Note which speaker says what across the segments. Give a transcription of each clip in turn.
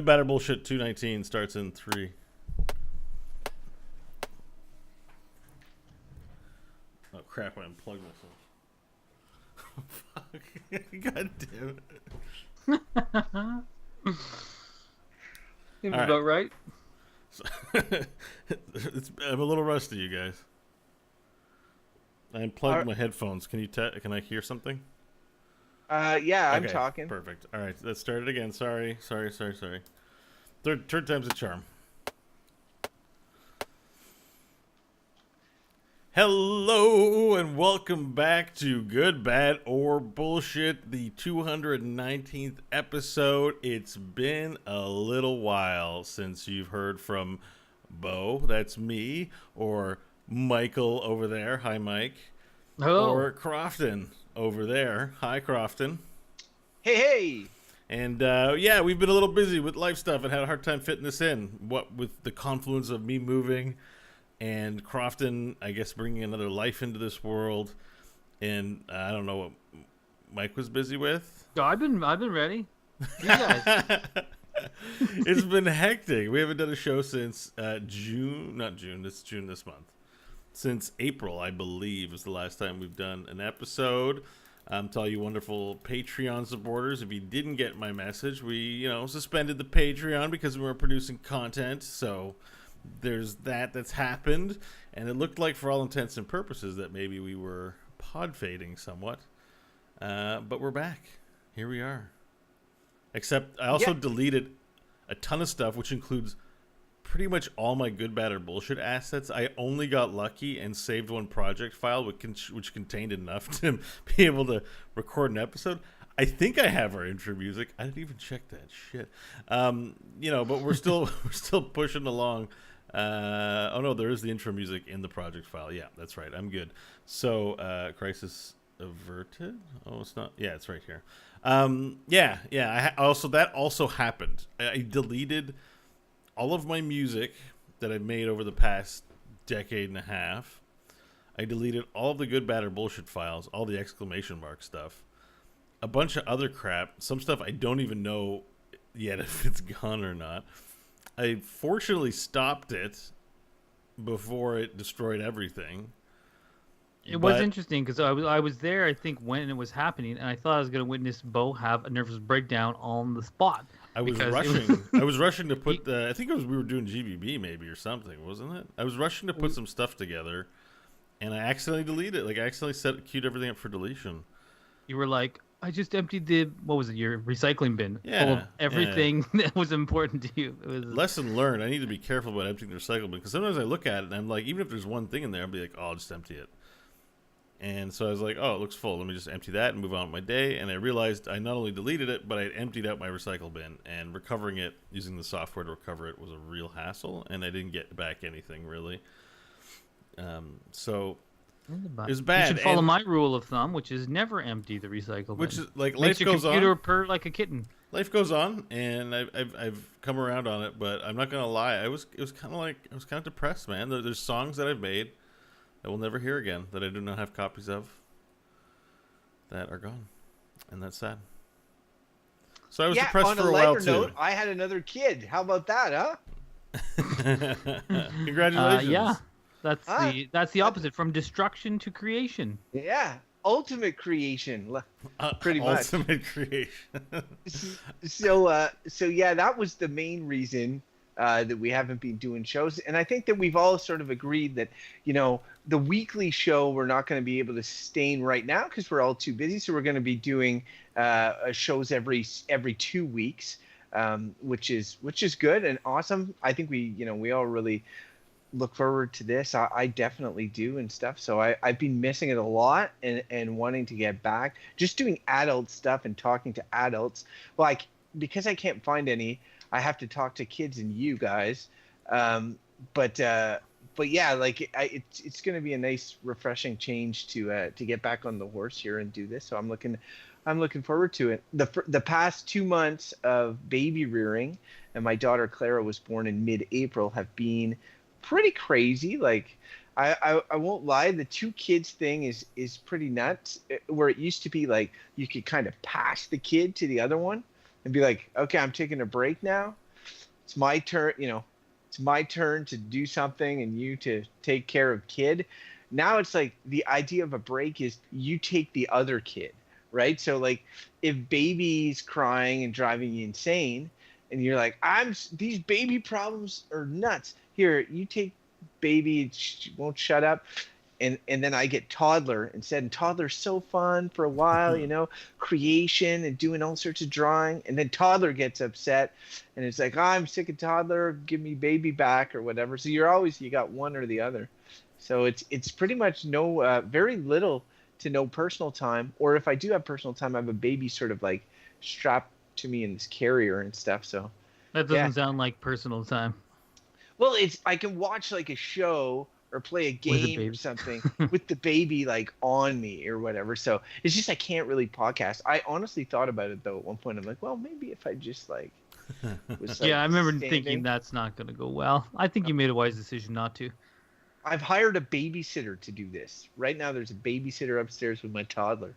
Speaker 1: Batter Bullshit 219 starts in 3. Oh crap! I unplugged myself. Fuck! God damn it!
Speaker 2: Seems about right.
Speaker 1: So, I'm a little rusty, you guys. I unplugged my headphones. Can I hear something?
Speaker 3: Yeah, I'm
Speaker 1: okay,
Speaker 3: talking.
Speaker 1: Perfect. All right, let's start it again. Sorry. Third time's a charm. Hello and welcome back to Good, Bad, or Bullshit, the 219th episode. It's been a little while since you've heard from Bo, that's me, or Michael over there, hi Mike, or Crofton over there, hi Crofton.
Speaker 3: Hey!
Speaker 1: And yeah, we've been a little busy with life stuff and had a hard time fitting this in. What with the confluence of me moving and Crofton, I guess, bringing another life into this world, and I don't know what Mike was busy with.
Speaker 2: I've been ready. You guys.
Speaker 1: It's been hectic. We haven't done a show since June. It's June this month. Since April, I believe, is the last time we've done an episode. To all you wonderful Patreon supporters, if you didn't get my message, we suspended the Patreon because we weren't producing content. So there's that's happened, and it looked like, for all intents and purposes, that maybe we were pod fading somewhat. But we're back. Here we are. Except I also deleted a ton of stuff, which includes pretty much all my Good, Bad, or Bullshit assets. I only got lucky and saved one project file which contained enough to be able to record an episode. I think I have our intro music. I didn't even check that shit. But we're still pushing along. Oh no, there is the intro music in the project file. Yeah, that's right. I'm good. So, crisis averted. Oh, it's not. Yeah, it's right here. Yeah. That also happened. I deleted all of my music that I've made over the past decade and a half. I deleted all of the Good, Bad, or Bullshit files, all the exclamation mark stuff, a bunch of other crap, some stuff I don't even know yet if it's gone or not. I fortunately stopped it before it destroyed everything.
Speaker 2: It was interesting because I was there, I think, when it was happening, and I thought I was going to witness Bo have a nervous breakdown on the spot.
Speaker 1: I was rushing. I was rushing to put I think we were doing GBB maybe or something, wasn't it? I was rushing to put some stuff together, and I accidentally deleted it. Like, I accidentally queued everything up for deletion.
Speaker 2: You were like, I just emptied your recycling bin full of everything that was important to you. It was
Speaker 1: lesson learned. I need to be careful about emptying the recycle bin, because sometimes I look at it and I'm like, even if there's one thing in there, I'll be like, oh, I'll just empty it. And so I was like, oh, it looks full. Let me just empty that and move on with my day. And I realized I not only deleted it, but I emptied out my recycle bin. And recovering it, using the software to recover it, was a real hassle. And I didn't get back anything, really. So it was bad.
Speaker 2: You should follow my rule of thumb, which is never empty the recycle bin.
Speaker 1: Which is like,
Speaker 2: life goes on. Makes your computer purr like a kitten.
Speaker 1: Life goes on, and I've come around on it. But I'm not gonna lie, I was kind of depressed, man. There's songs that I've made that we'll never hear again, that I do not have copies of, that are gone, and that's sad. So I was depressed for a while too.
Speaker 3: Note, I had another kid. How about that, huh?
Speaker 1: Congratulations.
Speaker 2: Yeah, that's the opposite, from destruction to creation.
Speaker 3: Yeah, ultimate creation, pretty much.
Speaker 1: Ultimate creation.
Speaker 3: So yeah, that was the main reason that we haven't been doing shows, and I think that we've all sort of agreed that the weekly show we're not going to be able to sustain right now because we're all too busy. So we're going to be doing shows every 2 weeks, which is good and awesome. I think we all really look forward to this. I definitely do and stuff. So I've been missing it a lot and wanting to get back, just doing adult stuff and talking to adults. Like, because I can't find any, I have to talk to kids and you guys. But yeah, like it's going to be a nice, refreshing change to get back on the horse here and do this. So I'm looking forward to it. The past 2 months of baby rearing, and my daughter Clara was born in mid-April, have been pretty crazy. Like, I won't lie, the 2 kids thing is pretty nuts. Where it used to be like you could kind of pass the kid to the other one and be like, okay, I'm taking a break now. it's my turn, it's my turn to do something and you to take care of kid. Now it's like the idea of a break is you take the other kid, right? So like if baby's crying and driving you insane and you're like, these baby problems are nuts. Here, you take baby, she won't shut up. And then I get toddler instead. And toddler's so fun for a while, creation and doing all sorts of drawing. And then toddler gets upset and it's like, I'm sick of toddler, give me baby back or whatever. So you got one or the other. So it's pretty much very little to no personal time. Or if I do have personal time, I have a baby sort of like strapped to me in this carrier and stuff. So
Speaker 2: that doesn't sound like personal time.
Speaker 3: Well, I can watch like a show or play a game or something with the baby like on me or whatever. So it's just I can't really podcast. I honestly thought about it though at one point. I'm like, well, maybe if I just like was like
Speaker 2: yeah, I remember thinking that's not going to go well. I think you made a wise decision not to.
Speaker 3: I've hired a babysitter to do this. Right now there's a babysitter upstairs with my toddler.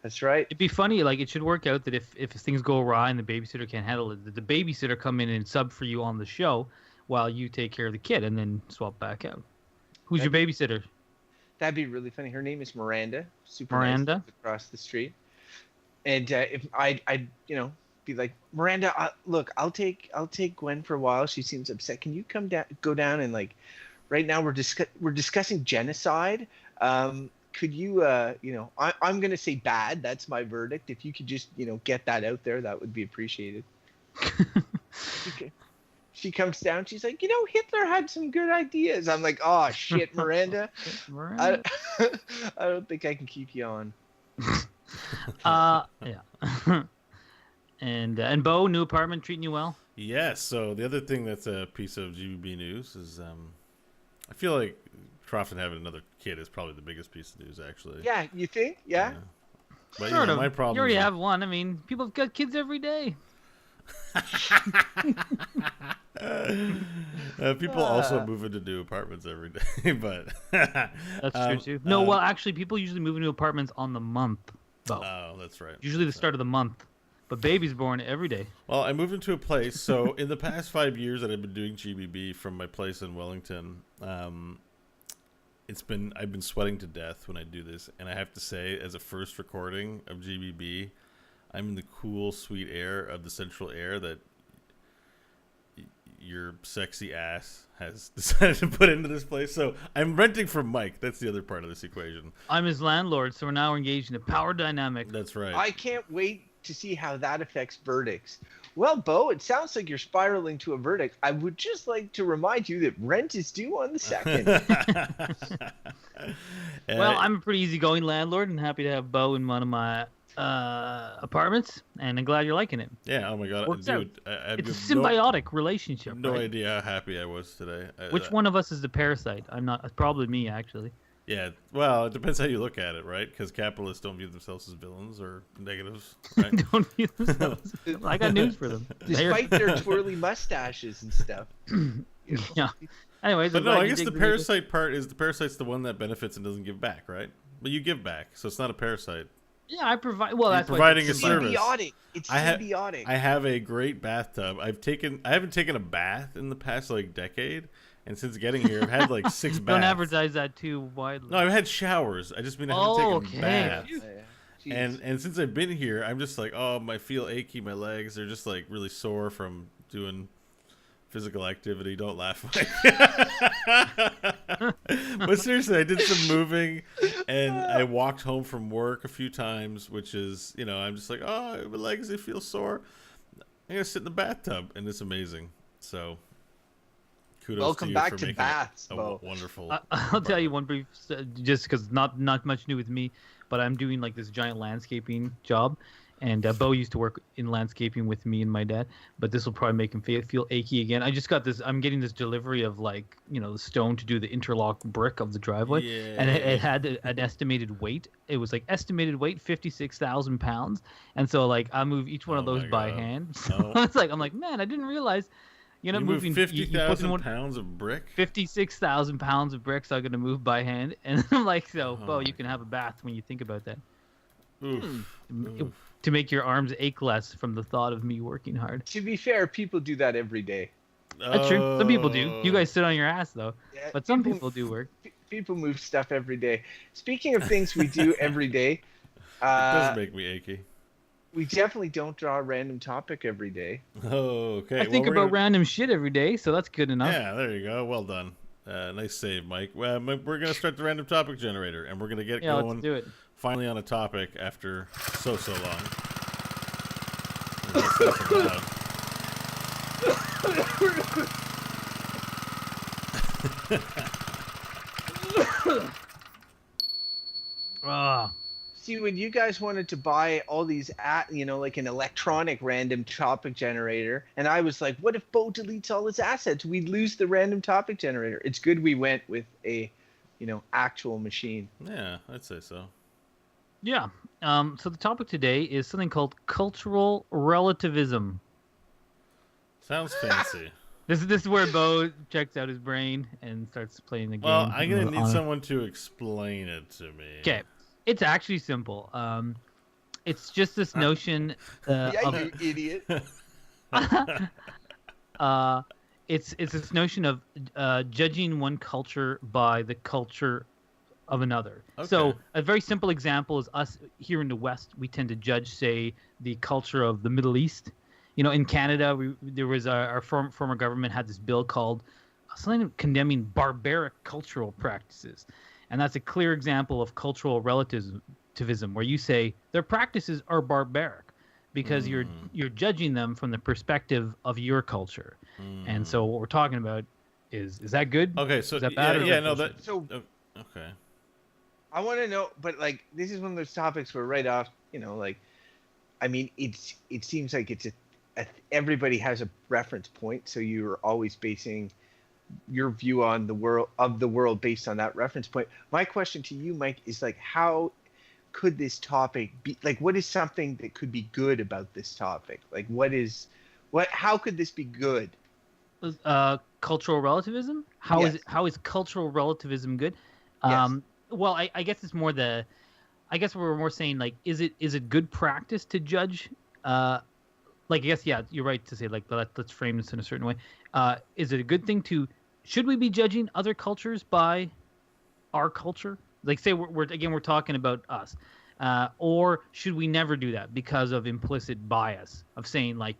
Speaker 3: That's right.
Speaker 2: It'd be funny, like it should work out that if things go awry and the babysitter can't handle it, that the babysitter come in and sub for you on the show while you take care of the kid and then swap back out. Who's your babysitter?
Speaker 3: That'd be really funny. Her name is Miranda. Super
Speaker 2: Miranda?
Speaker 3: nice, across the street. And if I'd be like, Miranda, look, I'll take Gwen for a while. She seems upset. Can you go down and like, right now we're discussing genocide. Could you, I'm gonna say bad. That's my verdict. If you could just, get that out there, that would be appreciated. Okay. She comes down. She's like, Hitler had some good ideas. I'm like, oh shit, Miranda. I don't think I can keep you on.
Speaker 2: Yeah. And Bo, new apartment treating you well?
Speaker 1: Yes. So the other thing that's a piece of GBB news is I feel like Crofton having another kid is probably the biggest piece of news, actually.
Speaker 3: Yeah, you think? Yeah.
Speaker 1: But
Speaker 2: sort of.
Speaker 1: My problem.
Speaker 2: You already have one. I mean, people have got kids every day.
Speaker 1: People also move into new apartments every day, but
Speaker 2: that's true too. No, well, actually, people usually move into apartments on the month.
Speaker 1: Oh, that's right.
Speaker 2: Usually the start of the month, but baby's born every day.
Speaker 1: Well, I moved into a place. So in the past 5 years that I've been doing GBB from my place in Wellington, I've been sweating to death when I do this, and I have to say, as a first recording of GBB, I'm in the cool, sweet air of the central air that your sexy ass has decided to put into this place. So I'm renting from Mike. That's the other part of this equation.
Speaker 2: I'm his landlord, so we're now engaged in a power dynamic.
Speaker 1: That's right.
Speaker 3: I can't wait to see how that affects verdicts. Well, Bo, it sounds like you're spiraling to a verdict. I would just like to remind you that rent is due on the 2nd.
Speaker 2: Well, I'm a pretty easygoing landlord and happy to have Bo in one of my apartments, and I'm glad you're liking it.
Speaker 1: Yeah, oh my god,
Speaker 2: Works
Speaker 1: dude.
Speaker 2: It's a symbiotic relationship.
Speaker 1: No
Speaker 2: right?
Speaker 1: idea how happy I was today.
Speaker 2: Which one of us is the parasite? I'm not. It's probably me, actually.
Speaker 1: Yeah, well, it depends how you look at it, right? Because capitalists don't view themselves as villains or negatives. Right?
Speaker 2: Don't view themselves. I got news for them.
Speaker 3: Despite their twirly mustaches and stuff.
Speaker 2: Yeah. Anyways,
Speaker 1: but no, I guess the parasite part is the parasite's the one that benefits and doesn't give back, right? But you give back, so it's not a parasite.
Speaker 2: Yeah, I provide. Well, that's
Speaker 1: providing a service.
Speaker 3: Symbiotic. It's symbiotic.
Speaker 1: I have a great bathtub. I haven't taken a bath in the past like decade, and since getting here, I've had like 6 baths.
Speaker 2: Don't advertise that too widely.
Speaker 1: No, I've had showers. I just mean I haven't taken baths.
Speaker 3: Yeah.
Speaker 1: And since I've been here, I'm just like, I feel achy. My legs are just like really sore from doing physical activity. Don't laugh. But seriously, I did some moving, and I walked home from work a few times, which is, I'm just like, my legs, they feel sore. I'm gonna sit in the bathtub, and it's amazing. So kudos
Speaker 3: Welcome
Speaker 1: to you
Speaker 3: back
Speaker 1: for
Speaker 3: to
Speaker 1: making
Speaker 3: baths,
Speaker 1: a
Speaker 3: Bo.
Speaker 1: wonderful.
Speaker 2: I'll tell you one brief, just because not much new with me, but I'm doing like this giant landscaping job. And Bo used to work in landscaping with me and my dad, but this will probably make him feel achy again. I just got this. I'm getting this delivery of like, the stone to do the interlock brick of the driveway, and it had an estimated weight. It was like estimated weight 56,000 pounds, and so like I move each one of those by hand. So it's like I'm like, man, I didn't realize. You're not moving
Speaker 1: 50,000 pounds of brick.
Speaker 2: 56,000 pounds of bricks I'm gonna move by hand, and I'm like, so Bo, you can have a bath when you think about that.
Speaker 1: Oof.
Speaker 2: To make your arms ache less from the thought of me working hard.
Speaker 3: To be fair, people do that every day.
Speaker 2: That's true. Some people do. You
Speaker 1: Oh.
Speaker 2: guys sit on your ass though,
Speaker 3: Yeah,
Speaker 2: but some people do work.
Speaker 3: People move stuff every day. Speaking of things we do every day,
Speaker 1: It does make me achy.
Speaker 3: we definitely don't draw a random topic every day.
Speaker 1: Oh, okay.
Speaker 2: I think
Speaker 1: well,
Speaker 2: about random shit every day, so that's good enough.
Speaker 1: Yeah, there you go. Well done. Nice save, Mike. We're going to start the random topic generator, and we're going to get
Speaker 2: Yeah,
Speaker 1: going
Speaker 2: let's do it.
Speaker 1: finally on a topic after so long. That's loud.
Speaker 2: Ah,
Speaker 3: See, when you guys wanted to buy all these, like an electronic random topic generator, and I was like, what if Bo deletes all his assets? We'd lose the random topic generator. It's good we went with a, actual machine.
Speaker 1: Yeah, I'd say so.
Speaker 2: yeah. So the topic today is something called cultural relativism.
Speaker 1: Sounds fancy.
Speaker 2: This is where Bo checks out his brain and starts playing the game.
Speaker 1: Well, I'm going to need
Speaker 2: on-
Speaker 1: someone to explain it to me.
Speaker 2: Okay, it's actually simple. It's just this notion.
Speaker 3: You idiot.
Speaker 2: It's this notion of judging one culture by the culture of another.
Speaker 1: Okay.
Speaker 2: So a very simple example is us here in the West. We tend to judge, say, the culture of the Middle East. In Canada, there was our former government had this bill called something condemning barbaric cultural practices, and that's a clear example of cultural relativism, where you say their practices are barbaric because you're judging them from the perspective of your culture. And so what we're talking about is that good?
Speaker 1: Okay, so
Speaker 2: Is that bad or is that bullshit?
Speaker 3: So
Speaker 1: okay.
Speaker 3: I want to know, but like, this is one of those topics where right off, it seems like it's everybody has a reference point, so you're always basing your view on the world based on that reference point. My question to you, Mike, is like, how could this topic be like? What is something that could be good about this topic? Like, how could this be good?
Speaker 2: Cultural relativism? How is cultural relativism good?
Speaker 3: Yes.
Speaker 2: Well, I guess it's more I guess we're more saying, like, is it good practice to judge? Like, I guess, yeah, you're right to say, like, let's frame this in a certain way. Is it a good thing should we be judging other cultures by our culture? Like, say we're talking about us. Or should we never do that because of implicit bias of saying, like,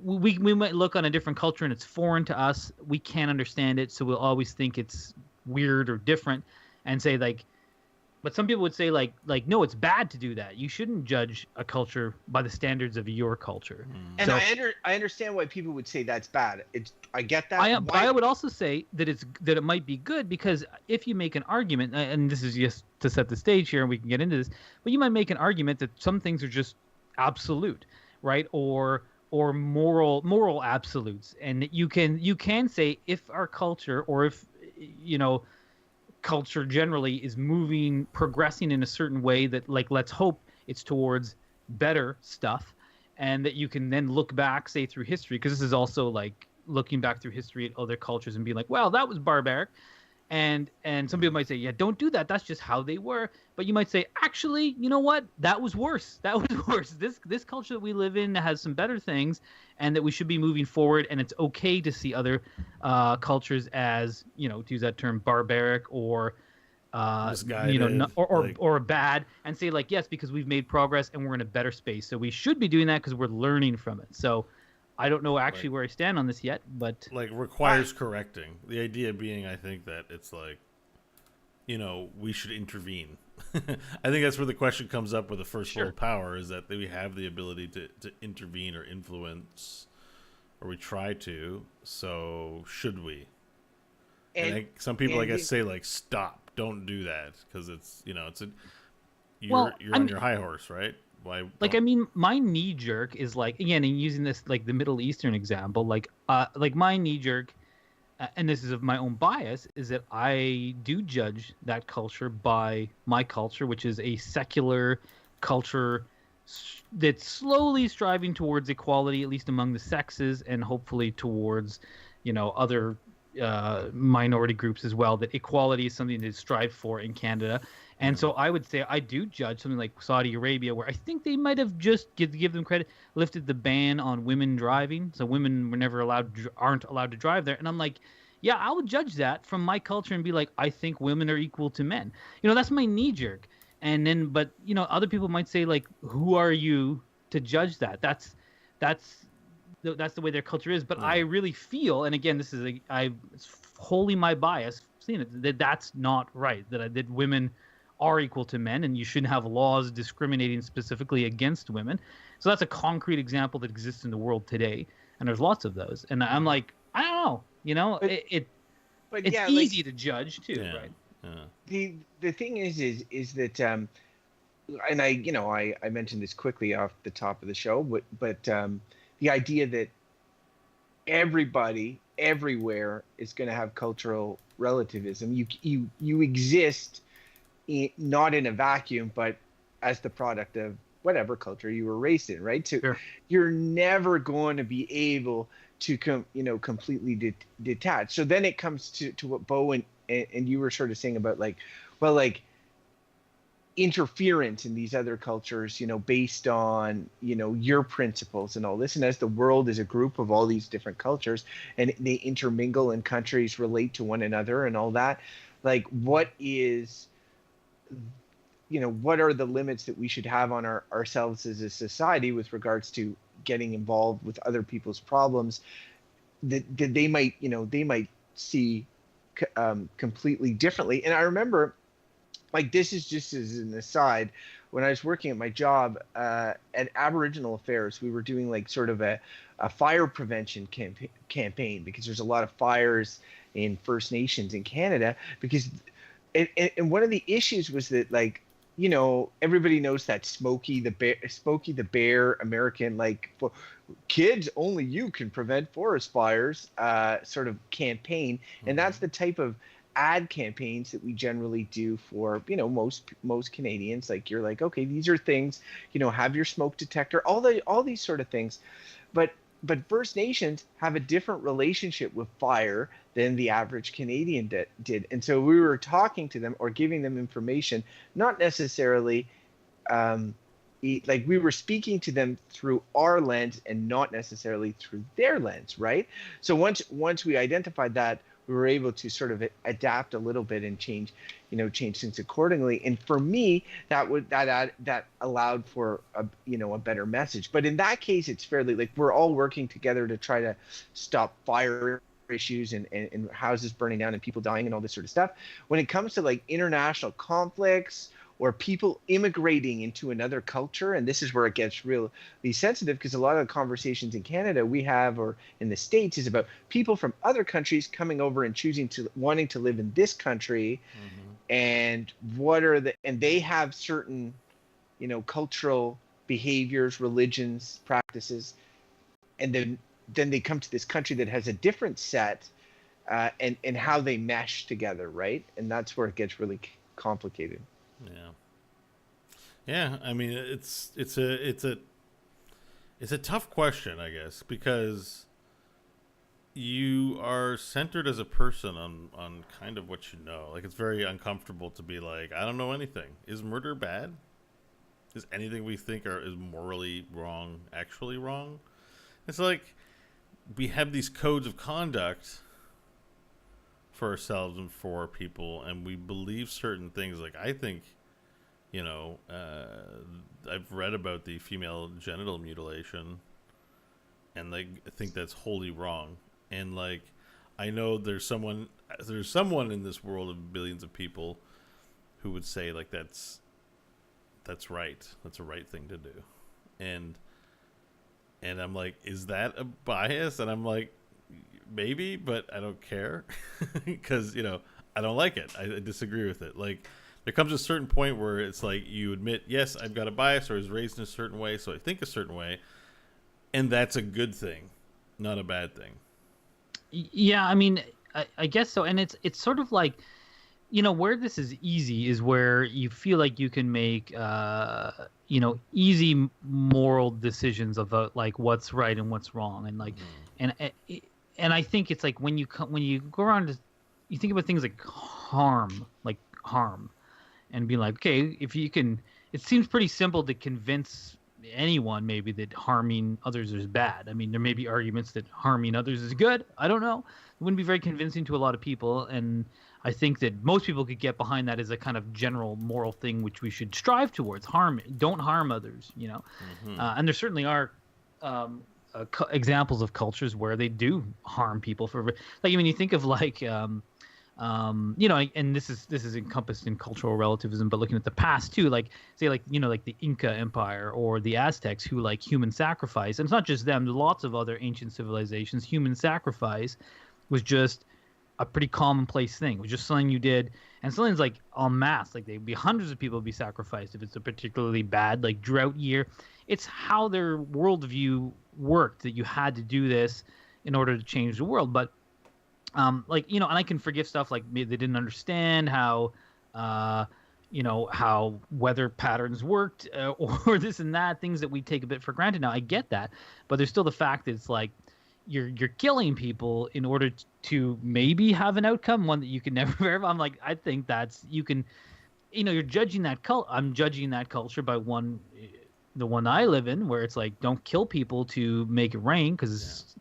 Speaker 2: we might look on a different culture and it's foreign to us. We can't understand it, so we'll always think it's weird or different and say, like, but some people would say, like no, it's bad to do that. You shouldn't judge a culture by the standards of your culture.
Speaker 3: And
Speaker 2: So,
Speaker 3: I understand why people would say that's bad. I get that.
Speaker 2: but I would also say that it might be good, because if you make an argument, and this is just to set the stage here, and we can get into this, but you might make an argument that some things are just absolute, right? Or moral absolutes, and you can say, if our culture, or if culture generally is progressing in a certain way, that, like, let's hope it's towards better stuff, and that you can then look back, say, through history, because this is also like looking back through history at other cultures and being like, well, that was barbaric. And some people might say, yeah, don't do that. That's just how they were. But you might say, actually, you know what? That was worse. That was worse. This culture that we live in has some better things, and that we should be moving forward. And it's okay to see other cultures as, to use that term, barbaric or
Speaker 1: misguided,
Speaker 2: or bad, and say, like, yes, because we've made progress and we're in a better space. So we should be doing that because we're learning from it. So I don't know actually where I stand on this yet, but
Speaker 1: like, requires correcting. The idea being, I think, that it's like, we should intervene. I think that's where the question comes up with the first world power, is that we have the ability to intervene or influence, or we try to. So should we? And some people, I guess, say, like, stop, don't do that, because it's you're on your high horse, right? Why?
Speaker 2: Like, I mean, my knee jerk is, like, again, in using this, like, the Middle Eastern example, like my knee jerk, and this is of my own bias, is that I do judge that culture by my culture, which is a secular culture that's slowly striving towards equality, at least among the sexes, and hopefully towards, other minority groups as well. That equality is something to strive for in Canada. And so I would say I do judge something like Saudi Arabia, where I think they might have just give them credit, lifted the ban on women driving, so women were never aren't allowed to drive there. And I'm like, yeah, I would judge that from my culture and be like, I think women are equal to men. That's my knee jerk. And then, but other people might say like, who are you to judge that? That's the way their culture is. But I really feel, and again, this is it's wholly my bias seeing it, that's not right. That women are equal to men, and you shouldn't have laws discriminating specifically against women. So that's a concrete example that exists in the world today, and there's lots of those. And I'm like, I don't know,
Speaker 3: but
Speaker 2: it's
Speaker 3: yeah,
Speaker 2: easy to judge too, right?
Speaker 3: Yeah. The thing is that and I mentioned this quickly off the top of the show, but the idea that everybody everywhere is going to have cultural relativism. You exist not in a vacuum, but as the product of whatever culture you were raised in, right? So
Speaker 2: Sure.
Speaker 3: You're never going to be able to completely detach. So then it comes to what Bo and you were sort of saying about like interference in these other cultures, based on, your principles and all this. And as the world is a group of all these different cultures and they intermingle and countries relate to one another and all that, like what are the limits that we should have on ourselves as a society with regards to getting involved with other people's problems that they might see completely differently. And I remember, like, this is just as an aside, when I was working at my job at Aboriginal Affairs, we were doing like sort of a fire prevention campaign because there's a lot of fires in First Nations in Canada. Because and one of the issues was that, like, everybody knows that Smokey the Bear American, like, for kids only you can prevent forest fires sort of campaign. And that's the type of ad campaigns that we generally do for most Canadians. Like, you're like, okay, these are things, have your smoke detector, all these sort of things. But First Nations have a different relationship with fire than the average Canadian did. And so we were talking to them or giving them information, not necessarily like we were speaking to them through our lens and not necessarily through their lens, right? So once we identified that, we were able to sort of adapt a little bit and change things accordingly. And for me, that allowed for a better message. But in that case, it's fairly, like, we're all working together to try to stop fire issues and houses burning down and people dying and all this sort of stuff. When it comes to like international conflicts or people immigrating into another culture, and this is where it gets really sensitive, because a lot of the conversations in Canada we have, or in the States, is about people from other countries coming over and wanting to live in this country. And and they have certain, cultural behaviors, religions, practices, and then they come to this country that has a different set, and how they mesh together, right? And that's where it gets really complicated.
Speaker 1: Yeah. I mean, it's a tough question, I guess, because you are centered as a person on kind of what you know. Like, it's very uncomfortable to be like, I don't know anything. Is murder bad? Is anything we think is morally wrong actually wrong? It's like we have these codes of conduct for ourselves and for people, and we believe certain things. Like, I think, I've read about the female genital mutilation, and like, I think that's wholly wrong. And like, I know there's someone in this world of billions of people who would say like that's right. That's a right thing to do. And I'm like, is that a bias? And I'm like, maybe, but I don't care because, I don't like it. I disagree with it. Like, there comes a certain point where it's like you admit, yes, I've got a bias, or I was raised in a certain way, so I think a certain way, and that's a good thing, not a bad thing.
Speaker 2: Yeah, I mean, I guess so. And it's sort of like, where this is easy is where you feel like you can make, easy moral decisions about like what's right and what's wrong. And like, and I think it's like when you go around, you think about things like harm, and being like, okay, if you can, it seems pretty simple to convince anyone maybe that harming others is bad. I mean, there may be arguments that harming others is good. I don't know. It wouldn't be very convincing to a lot of people, and I think that most people could get behind that as a kind of general moral thing which we should strive towards. Don't harm others, you know. And there certainly are examples of cultures where they do harm people for, like, when you think of like you know, and this is encompassed in cultural relativism, but looking at the past too, like say, like, you know, like the Inca Empire or the Aztecs, who like human sacrifice, and it's not just them, there's lots of other ancient civilizations. Human sacrifice was just a pretty commonplace thing. It was just something you did, and something's like en masse, like there'd be hundreds of people be sacrificed if it's a particularly bad like drought year. It's how their worldview worked, that you had to do this in order to change the world. But like, you know, and I can forgive stuff like maybe they didn't understand how you know, how weather patterns worked, or this and that, things that we take a bit for granted now. I get that, but there's still the fact that it's like you're killing people in order to maybe have an outcome, one that you can never verify. I'm like, I think that's, you can, you know, you're judging that I'm judging that culture by the one I live in, where it's like, don't kill people to make it rain, because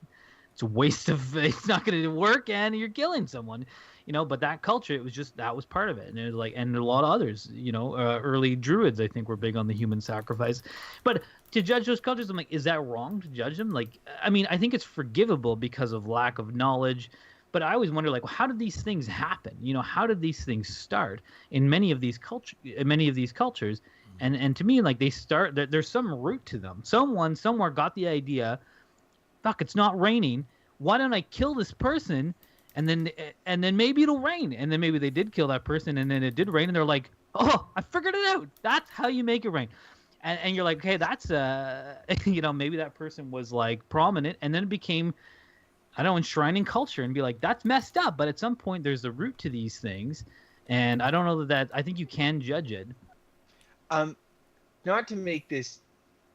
Speaker 2: it's a waste of, it's not going to work, and you're killing someone, you know. But that culture, it was just, that was part of it. And it was like, and a lot of others, you know, early Druids, I think, were big on the human sacrifice. But to judge those cultures, I'm like, is that wrong to judge them? Like, I mean, I think it's forgivable because of lack of knowledge. But I always wonder, like, well, how did these things happen? You know, how did these things start in many of these cultures? And to me, like, they start, there's some root to them. Someone somewhere got the idea, fuck, it's not raining. Why don't I kill this person? And then maybe it'll rain. And then maybe they did kill that person, and then it did rain, and they're like, oh, I figured it out. That's how you make it rain. And you're like, okay, that's you know, maybe that person was like prominent, and then it became, I don't know, enshrining culture, and be like, that's messed up. But at some point, there's a root to these things, and I don't know that I think you can judge it.
Speaker 3: Not to make this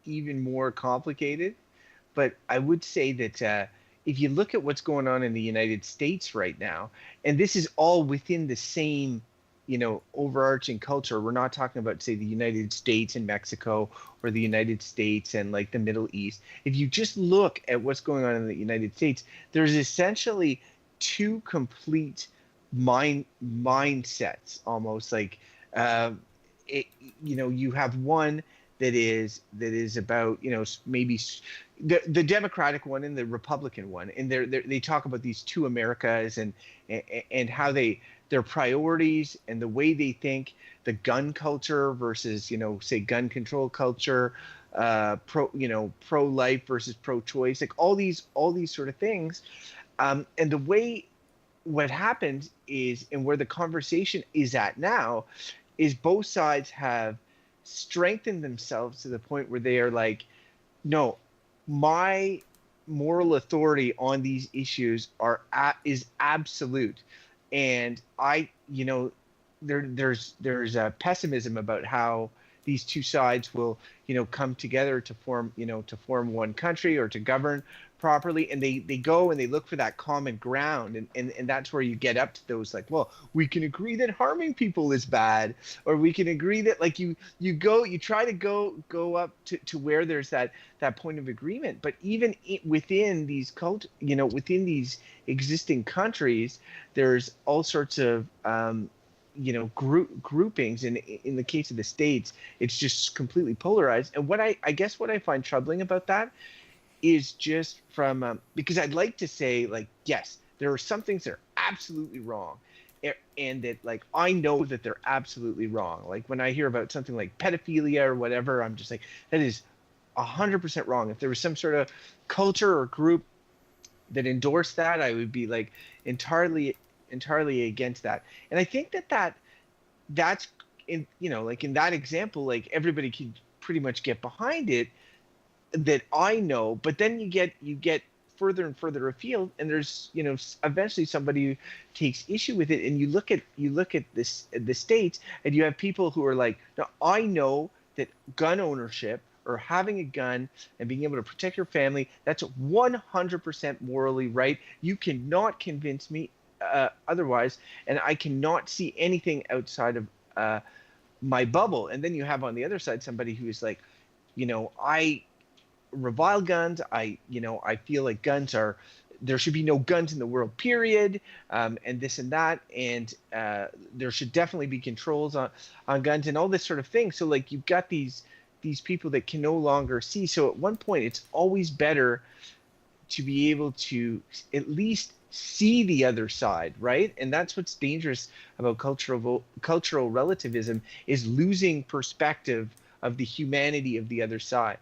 Speaker 3: even more complicated, but I would say that if you look at what's going on in the United States right now, and this is all within the same, you know, overarching culture. We're not talking about, say, the United States and Mexico, or the United States and like the Middle East. If you just look at what's going on in the United States, there's essentially two complete mindsets, almost like, you know, you have one that is about, you know, maybe the Democratic one and the Republican one, and they talk about these two Americas, and how their priorities and the way they think, the gun culture versus, you know, say gun control culture, pro life versus pro choice, like all these sort of things, and the way what happened is, and where the conversation is at now, is both sides have strengthened themselves to the point where they are like, no, my moral authority on these issues is absolute. And I, you know, there's a pessimism about how these two sides will, you know, come together to form one country, or to govern properly. And they go and they look for that common ground, and that's where you get up to those, like, well, we can agree that harming people is bad, or we can agree that, like, you try to go up to where there's that point of agreement. But even within these within these existing countries, there's all sorts of you know, groupings, and in the case of the States, it's just completely polarized. And what I guess what I find troubling about that is just from because I'd like to say, like, yes, there are some things that are absolutely wrong, and that, like, I know that they're absolutely wrong. Like, when I hear about something like pedophilia or whatever, I'm just like, that is 100% wrong. If there was some sort of culture or group that endorsed that, I would be like entirely against that. And I think that's in, you know, like in that example, like everybody can pretty much get behind it, that I know. But then you get further and further afield, and there's, you know, eventually somebody who takes issue with it, and you look at the States, and you have people who are like, no, I know that gun ownership, or having a gun and being able to protect your family, that's 100% morally right. You cannot convince me otherwise, and I cannot see anything outside of my bubble. And then you have on the other side somebody who is like, I revile guns. I feel like guns are, there should be no guns in the world, period. And this and that. And there should definitely be controls on guns and all this sort of thing. So like you've got these people that can no longer see. So at one point, it's always better to be able to at least see the other side, right? And that's what's dangerous about cultural relativism, is losing perspective of the humanity of the other side.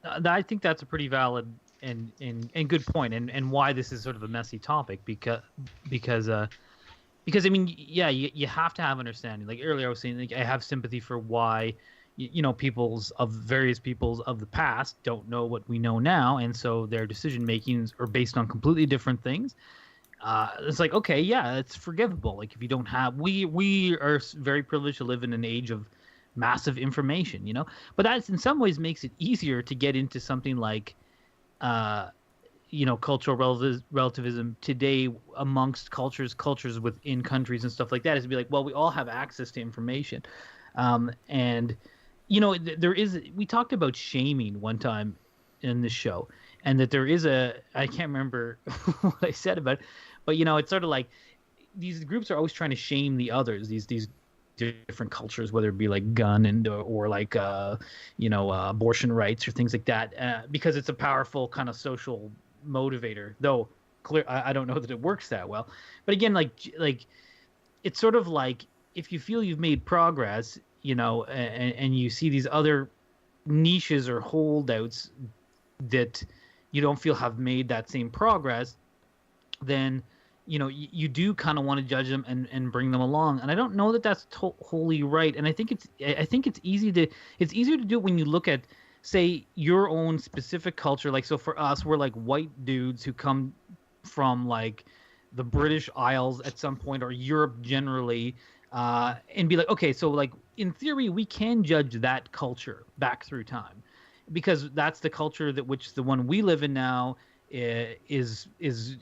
Speaker 2: I think that's a pretty valid and good point, and why this is sort of a messy topic, because I mean, yeah, you have to have understanding. Like earlier I was saying, like, I have sympathy for why various peoples of the past don't know what we know now, and so their decision makings are based on completely different things. It's like, okay, yeah, it's forgivable. Like if you don't have, we are very privileged to live in an age of massive information, but that in some ways makes it easier to get into something like cultural relativism today amongst cultures within countries and stuff like that, is to be like, well, we all have access to information. And we talked about shaming one time in this show, and that there is I can't remember what I said about it, but it's sort of like these groups are always trying to shame the others, these different cultures, whether it be like gun or like abortion rights or things like that, because it's a powerful kind of social motivator. Though I don't know that it works that well. But again, like it's sort of like, if you feel you've made progress, and you see these other niches or holdouts that you don't feel have made that same progress, then you do kind of want to judge them and bring them along. And I don't know that that's wholly right. And I think it's easier to do it when you look at, say, your own specific culture. Like, so for us, we're like white dudes who come from like the British Isles at some point, or Europe generally, and be like, okay, so like in theory we can judge that culture back through time, because that's the culture which the one we live in now is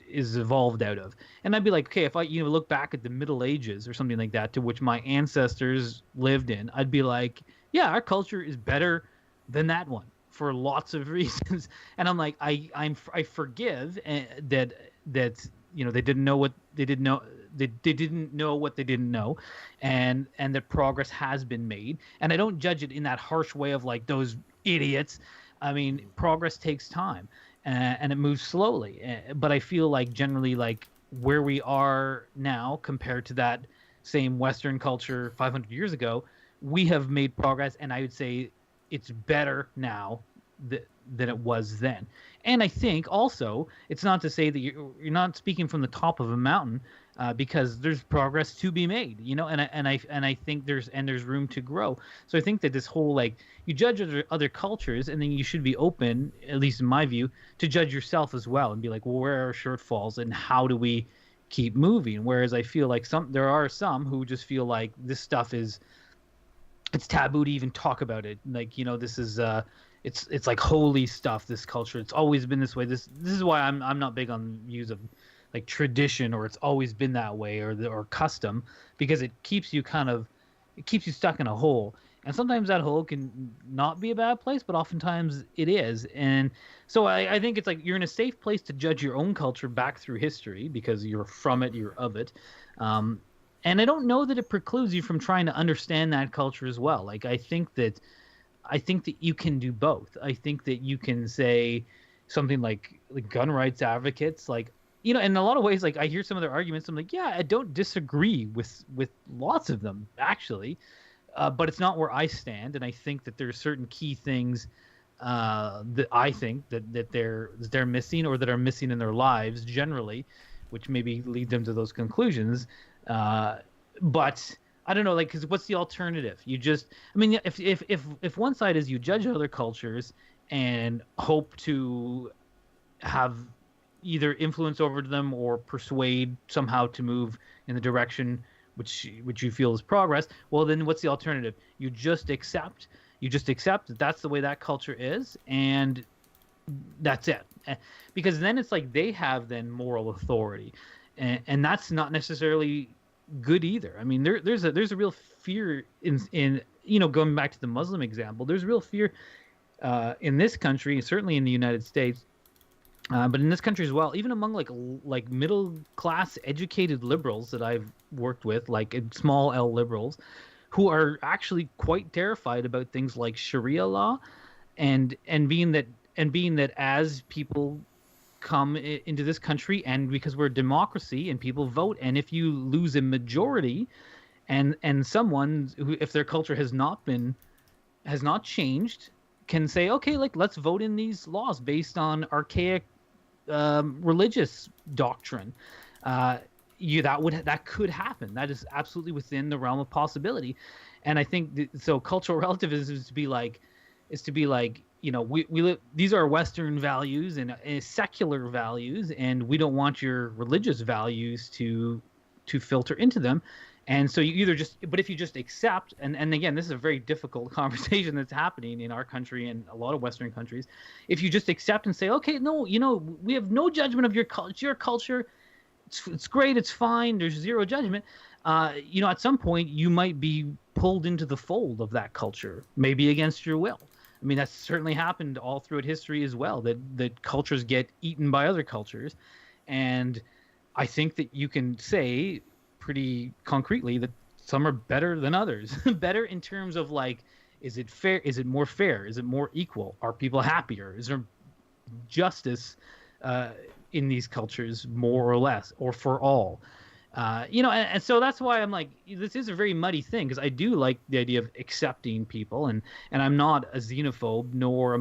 Speaker 2: evolved out of. And I'd be like, okay, if I look back at the Middle Ages or something like that, to which my ancestors lived in, I'd be like, yeah, our culture is better than that one for lots of reasons. And I'm like, I forgive that they didn't know what they didn't know. They didn't know what they didn't know, and that progress has been made. And I don't judge it in that harsh way of like, those idiots. I mean, progress takes time, and it moves slowly. But I feel like generally, like where we are now compared to that same Western culture 500 years ago, we have made progress, and I would say it's better now than it was then. And I think also, it's not to say that you're not speaking from the top of a mountain, because there's progress to be made, and I think there's room to grow. So I think that this whole, like, you judge other cultures, and then you should be open, at least in my view, to judge yourself as well, and be like, well, where are our shortfalls, and how do we keep moving? Whereas I feel like there are some who just feel like this stuff it's taboo to even talk about it. Like, this is it's like holy stuff, this culture. It's always been this way. This is why I'm not big on views of like tradition, or it's always been that way, or custom, because it keeps you stuck in a hole. And sometimes that hole can not be a bad place, but oftentimes it is. And so I think it's like you're in a safe place to judge your own culture back through history, because you're from it, you're of it. And I don't know that it precludes you from trying to understand that culture as well. Like, I think that you can do both. I think that you can say something like gun rights advocates, like, in a lot of ways, like, I hear some of their arguments, I'm like, yeah, I don't disagree with lots of them, actually, but it's not where I stand. And I think that there are certain key things that I think that they're missing, or that are missing in their lives generally, which maybe lead them to those conclusions. But I don't know, like, because what's the alternative? If one side is you judge other cultures and hope to have either influence over them or persuade somehow to move in the direction which you feel is progress, well, then what's the alternative? You just accept that that's the way that culture is, and that's it. Because then it's like they have then moral authority, and that's not necessarily good either. I mean, there's a real fear in going back to the Muslim example. There's real fear in this country, certainly in the United States, but in this country as well, even among like middle class educated liberals that I've worked with, like small L liberals, who are actually quite terrified about things like Sharia law, and being that as people come into this country, and because we're a democracy and people vote, and if you lose a majority, and someone who, if their culture has not changed, can say, okay, like let's vote in these laws based on archaic religious doctrine. That could happen. That is absolutely within the realm of possibility. And I think so. Cultural relativism is to be like, we live. These are Western values and secular values, and we don't want your religious values to filter into them. And so you either but if you just accept, and again, this is a very difficult conversation that's happening in our country and a lot of Western countries. If you just accept and say, okay, no, we have no judgment of your culture. It's great. It's fine. There's zero judgment. At some point you might be pulled into the fold of that culture, maybe against your will. I mean, that's certainly happened all throughout history as well, that cultures get eaten by other cultures. And I think that you can say pretty concretely that some are better than others. Better in terms of like, is it fair? Is it more fair? Is it more equal? Are people happier? Is there justice in these cultures, more or less, or for all? And so that's why I'm like, this is a very muddy thing, because I do like the idea of accepting people, and I'm not a xenophobe, nor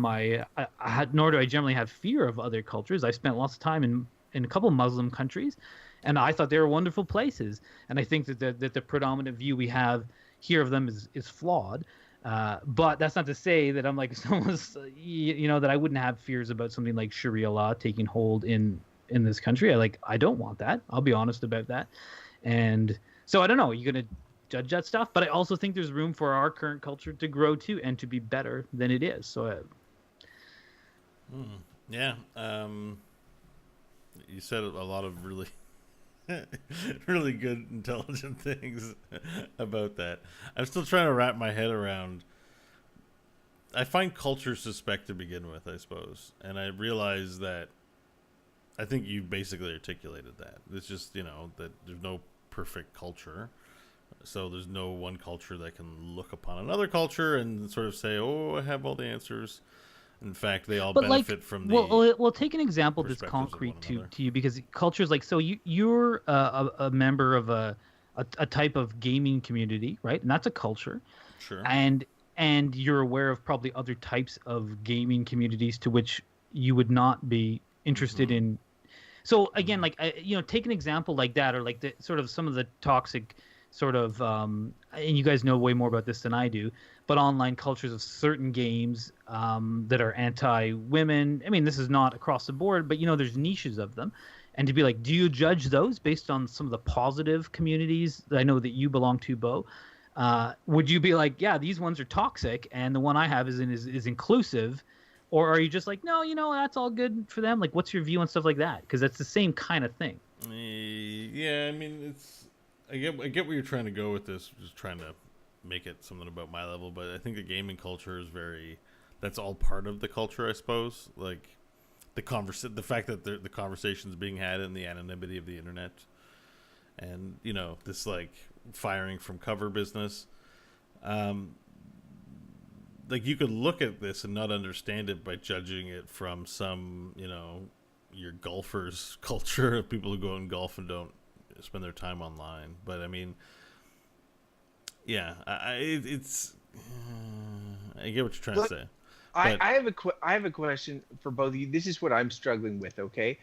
Speaker 2: nor do I generally have fear of other cultures. I spent lots of time in a couple of Muslim countries, and I thought they were wonderful places. And I think that the predominant view we have here of them is flawed. But that's not to say that I'm like someone's, that I wouldn't have fears about something like Sharia law taking hold in this country. I don't want that. I'll be honest about that. And so I don't know, you're going to judge that stuff, but I also think there's room for our current culture to grow too, and to be better than it is. So
Speaker 1: yeah. You said a lot of really really good, intelligent things about that. I'm still trying to wrap my head around. I find culture suspect to begin with, I suppose, and I realize that I think you basically articulated that. It's just, that there's no perfect culture, so there's no one culture that can look upon another culture and sort of say, "Oh, I have all the answers." In fact, they all benefit from the.
Speaker 2: Well, take an example that's concrete to you, because cultures like, so you're a member of a type of gaming community, right? And that's a culture.
Speaker 1: Sure. And
Speaker 2: you're aware of probably other types of gaming communities to which you would not be interested in. So again, like take an example like that, or like the sort of some of the toxic sort of, and you guys know way more about this than I do, but online cultures of certain games that are anti-women. I mean, this is not across the board, but there's niches of them. And to be like, do you judge those based on some of the positive communities that I know that you belong to, Bo? Would you be like, yeah, these ones are toxic, and the one I have is inclusive? Or are you just like, no, that's all good for them? Like, what's your view on stuff like that? Because that's the same kind of thing.
Speaker 1: Yeah, I mean, I get where you're trying to go with this, just trying to make it something about my level, but I think the gaming culture is that's all part of the culture, I suppose. Like the fact that the conversation's being had in the anonymity of the internet, and this like firing from cover business. Like you could look at this and not understand it by judging it from some, your golfers culture of people who go and golf and don't spend their time online. But I mean, yeah, I get what you're trying to say.
Speaker 3: I have a question for both of you. This is what I'm struggling with. Okay,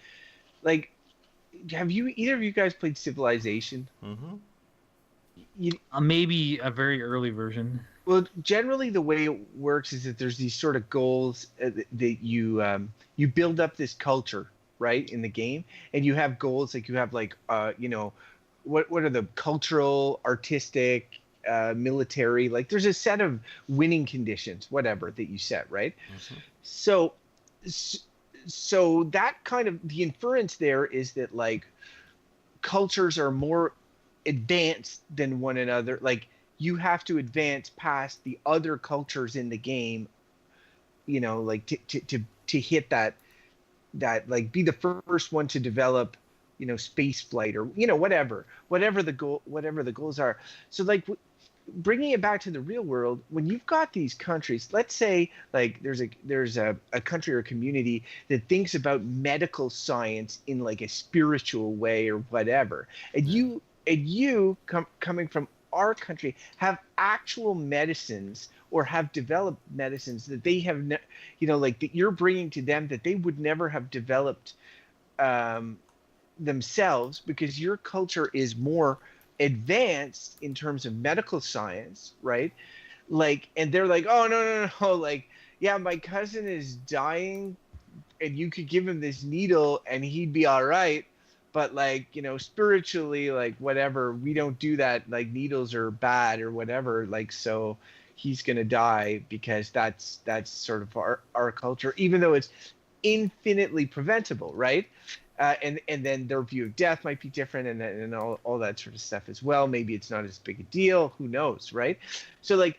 Speaker 3: like, have either of you guys played Civilization?
Speaker 1: Mm-hmm.
Speaker 2: Maybe a very early version.
Speaker 3: Well, generally the way it works is that there's these sort of goals that you build up this culture, right, in the game, and you have goals like you have like what are the cultural, artistic, military, like there's a set of winning conditions, whatever, that you set, right? Mm-hmm. So that kind of, the inference there is that like cultures are more advanced than one another. Like you have to advance past the other cultures in the game, like to hit that like be the first one to develop, space flight or whatever the goals are. So like bringing it back to the real world, when you've got these countries, let's say like there's a country or community that thinks about medical science in like a spiritual way or whatever, and you coming from our country have actual medicines or have developed medicines that they have like that you're bringing to them that they would never have developed themselves, because your culture is more advanced in terms of medical science, right? Like, and they're like, oh no, like, yeah, my cousin is dying and you could give him this needle and he'd be all right, but like, spiritually, like whatever, we don't do that, like needles are bad or whatever, like, so he's gonna die because that's sort of our culture, even though it's infinitely preventable, right? And then their view of death might be different, and all that sort of stuff as well. Maybe it's not as big a deal. Who knows, right? So like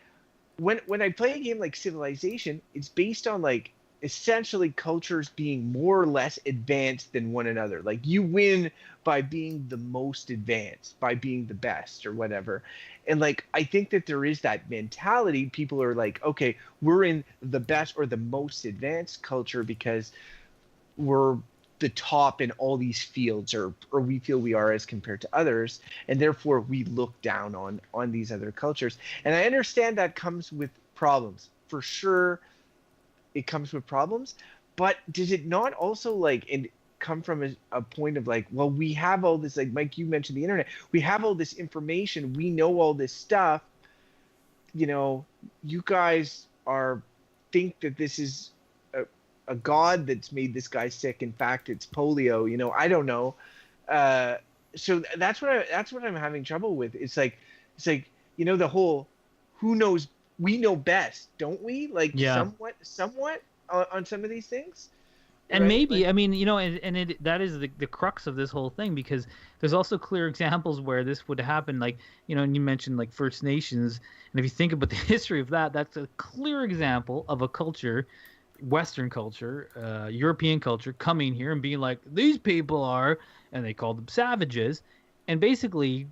Speaker 3: when I play a game like Civilization, it's based on like essentially cultures being more or less advanced than one another. Like you win by being the most advanced, by being the best or whatever. And like I think that there is that mentality. People are like, okay, we're in the best or the most advanced culture because we're the top in all these fields, or we feel we are as compared to others, and therefore we look down on these other cultures. And I understand that comes with problems, for sure. It comes with problems, but does it not also like come from a point of like, well, we have all this, like Mike, you mentioned the internet, we have all this information, we know all this stuff, you guys think that this is a god that's made this guy sick. In fact, it's polio. I don't know. So that's what I'm having trouble with. It's like the whole who knows. We know best, don't we? Like somewhat on some of these things.
Speaker 2: And
Speaker 3: right?
Speaker 2: maybe,
Speaker 3: like,
Speaker 2: I mean, that is the crux of this whole thing, because there's also clear examples where this would happen. Like, and you mentioned like First Nations, and if you think about the history of that, that's a clear example of a culture, Western culture, European culture, coming here and being like, these people are, and they called them savages, and basically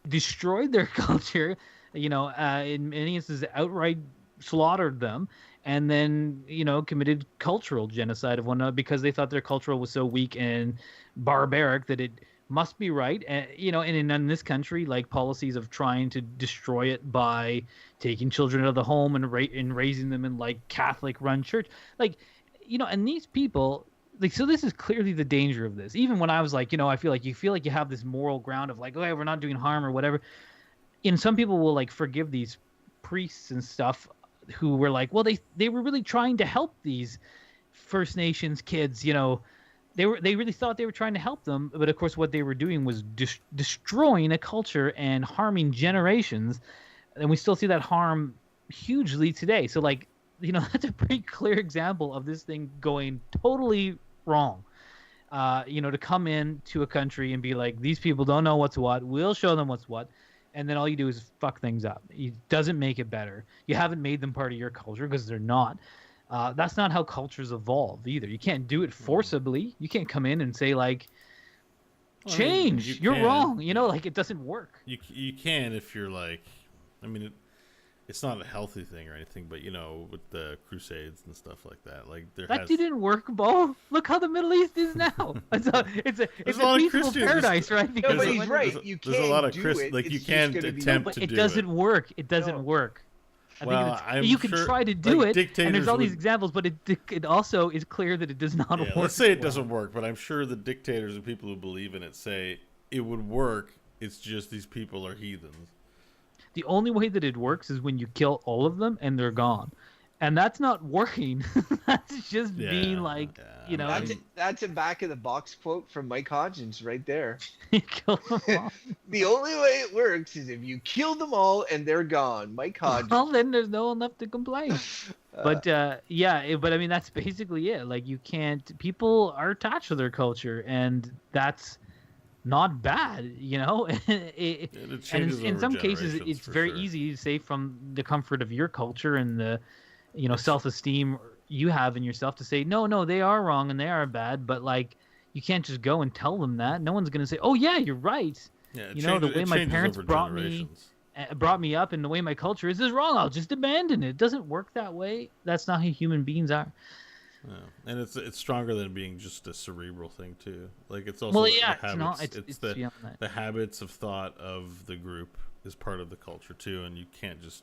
Speaker 2: destroyed their culture, in many instances outright slaughtered them, and then, committed cultural genocide of one another because they thought their culture was so weak and barbaric that it must be right. And, and in this country, like policies of trying to destroy it by taking children out of the home and raising them in like Catholic run church, like, and these people, like, so this is clearly the danger of this. Even when I was like, I feel like you have this moral ground of like, okay, we're not doing harm or whatever. And some people will like forgive these priests and stuff who were like, well, they were really trying to help these First Nations kids, they really thought they were trying to help them, but of course what they were doing was destroying a culture and harming generations, and we still see that harm hugely today. So like, that's a pretty clear example of this thing going totally wrong. To come in to a country and be like, these people don't know what's what, we'll show them what's what, and then all you do is fuck things up. It doesn't make it better. You haven't made them part of your culture because they're not. That's not how cultures evolve either. You can't do it forcibly. You can't come in and say like, change. You're wrong. Like it doesn't work.
Speaker 1: You can if you're like, I mean, it's not a healthy thing or anything, but with the Crusades and stuff like that, like
Speaker 2: that didn't work, Bo. Look how the Middle East is now. It's a peaceful paradise, right?
Speaker 3: Because no, but he's right. You can't
Speaker 1: there's a lot of
Speaker 3: do it.
Speaker 1: like you can't attempt to do it.
Speaker 2: It doesn't work. It doesn't work. You can try to do it, and there's all these examples, but it also is clear that it does not work.
Speaker 1: Let's say it doesn't work, but I'm sure the dictators and people who believe in it say it would work. It's just these people are heathens.
Speaker 2: The only way that it works is when you kill all of them and they're gone. And that's not working. That's just being like,
Speaker 3: That's a back of the box quote from Mike Hodgins right there.
Speaker 2: You kill them all.
Speaker 3: The only way it works is if you kill them all and they're gone. Mike Hodgins.
Speaker 2: Well, then there's no one left to complain. But I mean, that's basically it. Like, you can't, people are attached to their culture, and that's not bad,
Speaker 1: And it
Speaker 2: and
Speaker 1: changes
Speaker 2: in
Speaker 1: over
Speaker 2: some cases,
Speaker 1: generations,
Speaker 2: it's
Speaker 1: for
Speaker 2: very
Speaker 1: sure.
Speaker 2: easy to say from the comfort of your culture and the, self-esteem you have in yourself to say, no, no, they are wrong and they are bad, but like, you can't just go and tell them that. No one's gonna say, oh yeah, you're right.
Speaker 1: Yeah,
Speaker 2: The way
Speaker 1: it
Speaker 2: my
Speaker 1: changes
Speaker 2: parents
Speaker 1: over generations.
Speaker 2: brought me up and the way my culture is wrong. I'll just abandon it. It doesn't work that way. That's not how human beings are.
Speaker 1: Yeah. And it's stronger than being just a cerebral thing too. Like it's also
Speaker 2: Well,
Speaker 1: the
Speaker 2: yeah, it's not.
Speaker 1: habits. It's
Speaker 2: It's beyond that.
Speaker 1: the habits of thought of the group is part of the culture too, and you can't just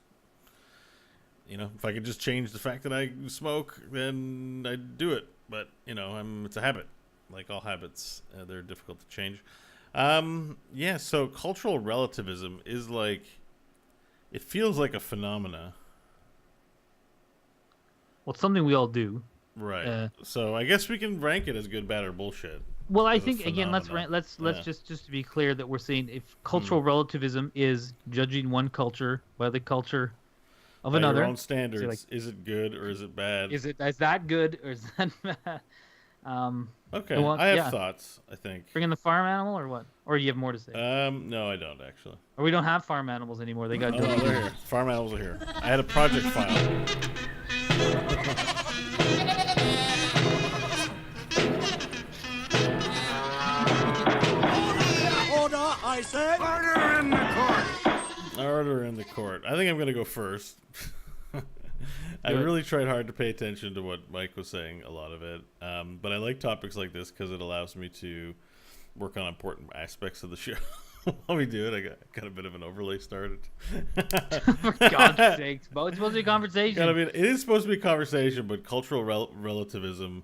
Speaker 1: if I could just change the fact that I smoke, then I'd do it. But it's a habit. Like all habits, they're difficult to change. Yeah. So cultural relativism is like, it feels like a phenomena.
Speaker 2: Well, it's something we all do.
Speaker 1: Right. So I guess we can rank it as good, bad, or bullshit.
Speaker 2: Well, I
Speaker 1: As a
Speaker 2: think again,
Speaker 1: phenomena.
Speaker 2: let's
Speaker 1: Yeah.
Speaker 2: just to be clear that we're saying if cultural relativism is judging one culture by the culture of
Speaker 1: By
Speaker 2: another,
Speaker 1: your own standards,
Speaker 2: like,
Speaker 1: is it good or is it bad?
Speaker 2: is that good or is that bad?
Speaker 1: Okay,
Speaker 2: well,
Speaker 1: I have
Speaker 2: yeah.
Speaker 1: thoughts. I think.
Speaker 2: Bring in the farm animal or what? Or you have more to say?
Speaker 1: No, I don't actually.
Speaker 2: Or we don't have farm animals anymore. They got
Speaker 1: Oh, no, they're here. Farm animals are here. I had a project file.
Speaker 4: Order, I said. Order in the court.
Speaker 1: Order in the court. I think I'm gonna go first. I really tried hard to pay attention to what Mike was saying, a lot of it. But I like topics like this because it allows me to work on important aspects of the show. While we do it, I got a bit of an overlay started.
Speaker 2: For God's sakes, Bo, it's supposed to be a conversation.
Speaker 1: It is supposed to be a conversation, but cultural relativism,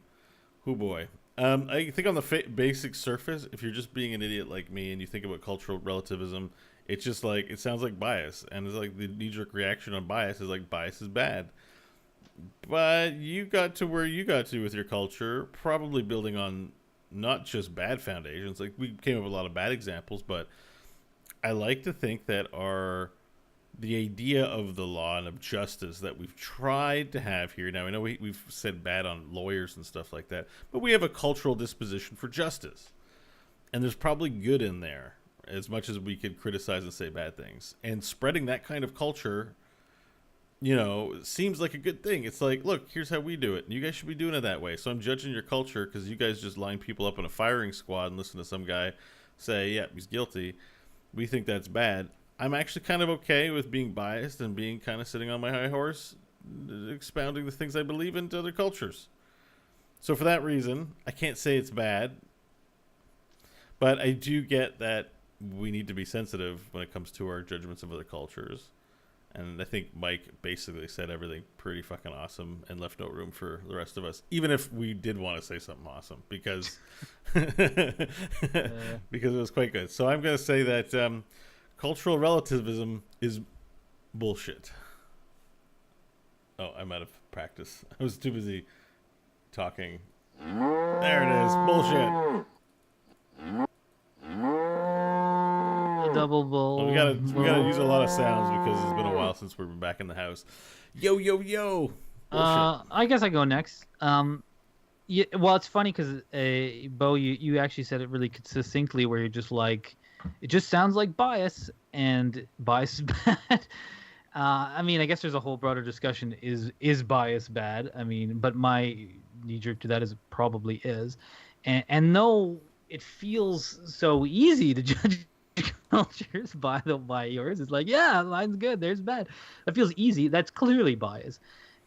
Speaker 1: oh boy. I think on the basic surface, if you're just being an idiot like me and you think about cultural relativism, it's just like, it sounds like bias. And it's like the knee-jerk reaction on bias is like, bias is bad. But you got to where you got to with your culture, probably building on not just bad foundations. Like, we came up with a lot of bad examples, but I like to think that the idea of the law and of justice that we've tried to have here. Now, I know we've said bad on lawyers and stuff like that, but we have a cultural disposition for justice. And there's probably good in there, as much as we could criticize and say bad things. And spreading that kind of culture, seems like a good thing. It's like, look, here's how we do it. And you guys should be doing it that way. So I'm judging your culture because you guys just line people up in a firing squad and listen to some guy say, yeah, he's guilty. We think that's bad. I'm actually kind of okay with being biased and being kind of sitting on my high horse, expounding the things I believe in to other cultures. So for that reason, I can't say it's bad. But I do get that we need to be sensitive when it comes to our judgments of other cultures. And I think Mike basically said everything pretty fucking awesome and left no room for the rest of us, even if we did want to say something awesome, because because it was quite good. So I'm going to say that cultural relativism is bullshit. Oh, I'm out of practice. I was too busy talking. There it is. Bullshit.
Speaker 2: Double bull.
Speaker 1: Well, we gotta use a lot of sounds because it's been a while since we've been back in the house. Yo, yo, yo. Bullshit.
Speaker 2: I guess I go next. Yeah, well, it's funny because Bo, you actually said it really succinctly, where you're just like, it just sounds like bias, and bias is bad. I mean, I guess there's a whole broader discussion: is bias bad? I mean, but my knee jerk to that is it probably is, and no, it feels so easy to judge cultures by yours. It's like, yeah, mine's good, theirs bad. That feels easy. That's clearly bias,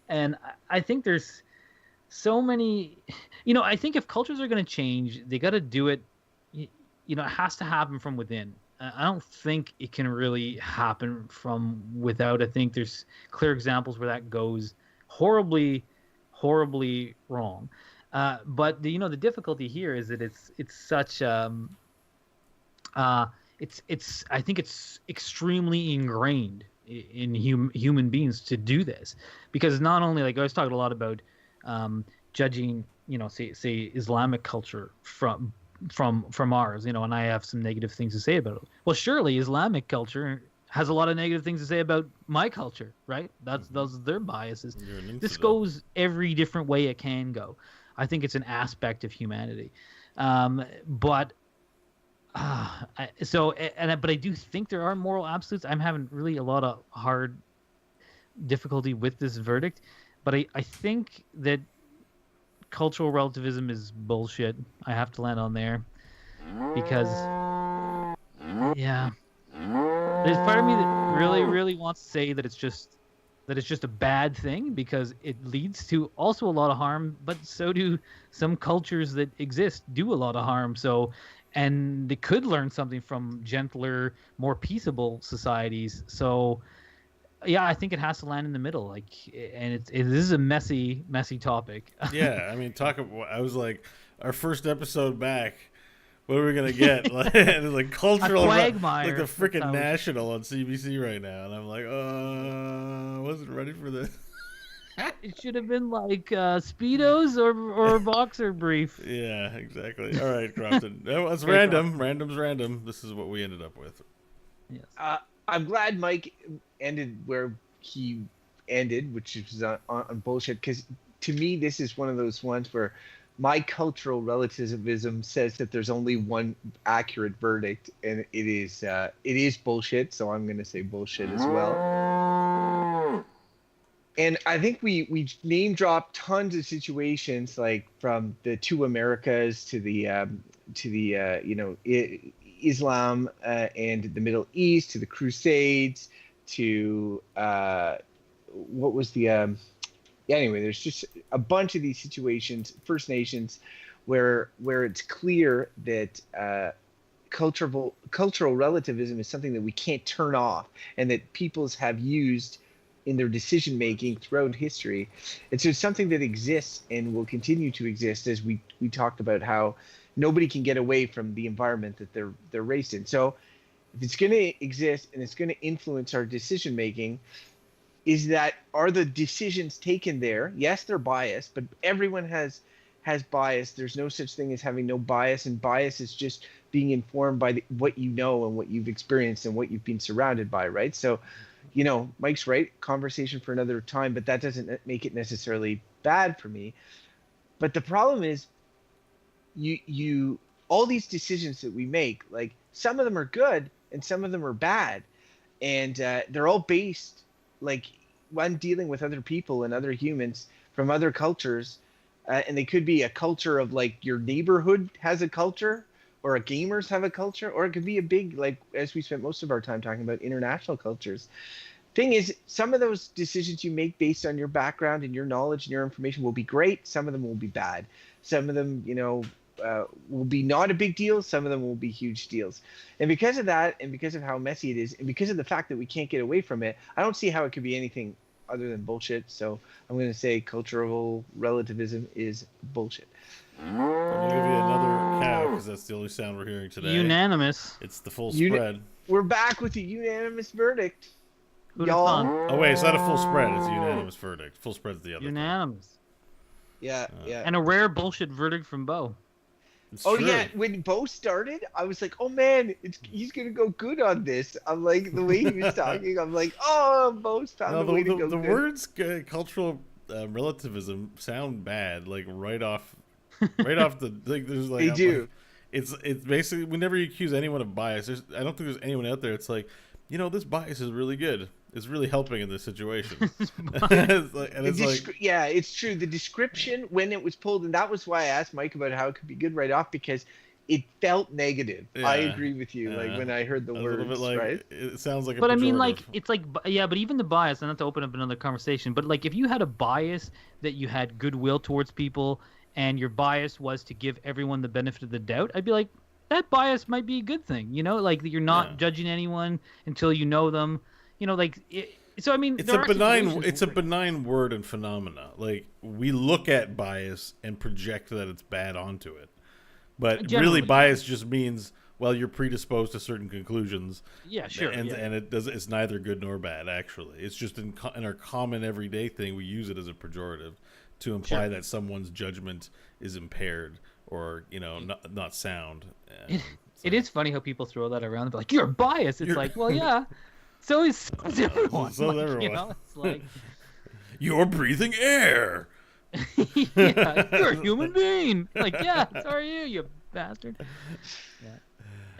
Speaker 2: and I think there's so many. I think if cultures are going to change, they got to do it. It has to happen from within. I don't think it can really happen from without. I think there's clear examples where that goes horribly, horribly wrong. But the difficulty here is that it's such I think it's extremely ingrained in human beings to do this, because not only, like I was talking a lot about judging, say Islamic culture from ours, and I have some negative things to say about it. Well, surely Islamic culture has a lot of negative things to say about my culture, right? Those are their biases. This goes every different way it can go. I think it's an aspect of humanity, but But I do think there are moral absolutes. I'm having really a lot of hard difficulty with this verdict, but I think that cultural relativism is bullshit. I have to land on there because, yeah, there's part of me that really wants to say that it's just a bad thing because it leads to also a lot of harm, but so do some cultures that exist do a lot of harm. So, and they could learn something from gentler, more peaceable societies. So, yeah, I think it has to land in the middle. Like, and this is a messy topic.
Speaker 1: Yeah, I mean, I was like, our first episode back. What are we gonna get? It's like cultural, like the freaking National on CBC right now, and I'm like, I wasn't ready for this.
Speaker 2: It should have been like Speedos or boxer brief.
Speaker 1: Yeah, exactly. All right, Crofton. That was random. Random's random. This is what we ended up with.
Speaker 2: Yes.
Speaker 3: I'm glad Mike ended where he ended, which is on bullshit. Because to me, this is one of those ones where my cultural relativism says that there's only one accurate verdict, and it is bullshit. So I'm going to say bullshit as well. And I think we name dropped tons of situations, like from the two Americas to the Islam and the Middle East, to the Crusades, to what was the anyway, there's just a bunch of these situations, First Nations, where it's clear that cultural relativism is something that we can't turn off, and that peoples have used in their decision making throughout history. And so it's something that exists and will continue to exist, as we talked about how nobody can get away from the environment that they're raised in. So if it's going to exist and it's going to influence our decision making, are the decisions taken there? Yes, they're biased, but everyone has bias. There's no such thing as having no bias, and bias is just being informed by what you know and what you've experienced and what you've been surrounded by, right? So, Mike's right, conversation for another time, but that doesn't make it necessarily bad for me. But the problem is, you all these decisions that we make, like, some of them are good and some of them are bad, and they're all based, like, when dealing with other people and other humans from other cultures, and they could be a culture of, like, your neighborhood has a culture, or gamers have a culture, or it could be a big, like, as we spent most of our time talking about, international cultures. Thing is, some of those decisions you make based on your background and your knowledge and your information will be great. Some of them will be bad. Some of them, will be not a big deal. Some of them will be huge deals. And because of that, and because of how messy it is, and because of the fact that we can't get away from it, I don't see how it could be anything other than bullshit. So I'm going to say cultural relativism is bullshit.
Speaker 1: I'm going to give you another cow because that's the only sound we're hearing today.
Speaker 2: Unanimous.
Speaker 1: It's the full spread.
Speaker 3: We're back with a unanimous verdict.
Speaker 2: Y'all.
Speaker 1: Oh, wait, it's not a full spread. It's a unanimous verdict. Full spread's the other.
Speaker 2: Unanimous.
Speaker 3: Yeah.
Speaker 2: And a rare bullshit verdict from Bo.
Speaker 1: It's
Speaker 3: true.
Speaker 1: Yeah,
Speaker 3: when Bo started, I was like, oh man, he's gonna go good on this. I'm like, the way he was talking, I'm like, oh, Bo's found a way to go good.
Speaker 1: The words cultural relativism sound bad, like right off the, like, there's like,
Speaker 3: they do.
Speaker 1: It's basically, whenever you accuse anyone of bias, I don't think there's anyone out there. It's like, this bias is really good. It's really helping in this situation.
Speaker 3: Yeah, it's true. The description when it was pulled, and that was why I asked Mike about how it could be good right off, because it felt negative. Yeah, I agree with you. Like, when I heard the words, like, right?
Speaker 1: It sounds like a
Speaker 2: But
Speaker 1: pejorative.
Speaker 2: I mean, like, it's like, yeah, but even the bias, and not to open up another conversation, but like, if you had a bias that you had goodwill towards people, and your bias was to give everyone the benefit of the doubt, I'd be like, that bias might be a good thing, like you're not judging anyone until you know them, like. So I mean,
Speaker 1: it's a benign word and phenomena. Like, we look at bias and project that it's bad onto it, but really, bias just means, well, you're predisposed to certain conclusions.
Speaker 2: Yeah, sure.
Speaker 1: And it's neither good nor bad. Actually, it's just in our common everyday thing, we use it as a pejorative to imply that someone's judgment is impaired or not sound.
Speaker 2: It is funny how people throw that around. They're like, "You're biased." It's like, well, yeah. So is everyone.
Speaker 1: So is everyone.
Speaker 2: It's like,
Speaker 1: you're breathing air.
Speaker 2: Yeah, you're a human being. Like, yeah, so are you bastard. Yeah.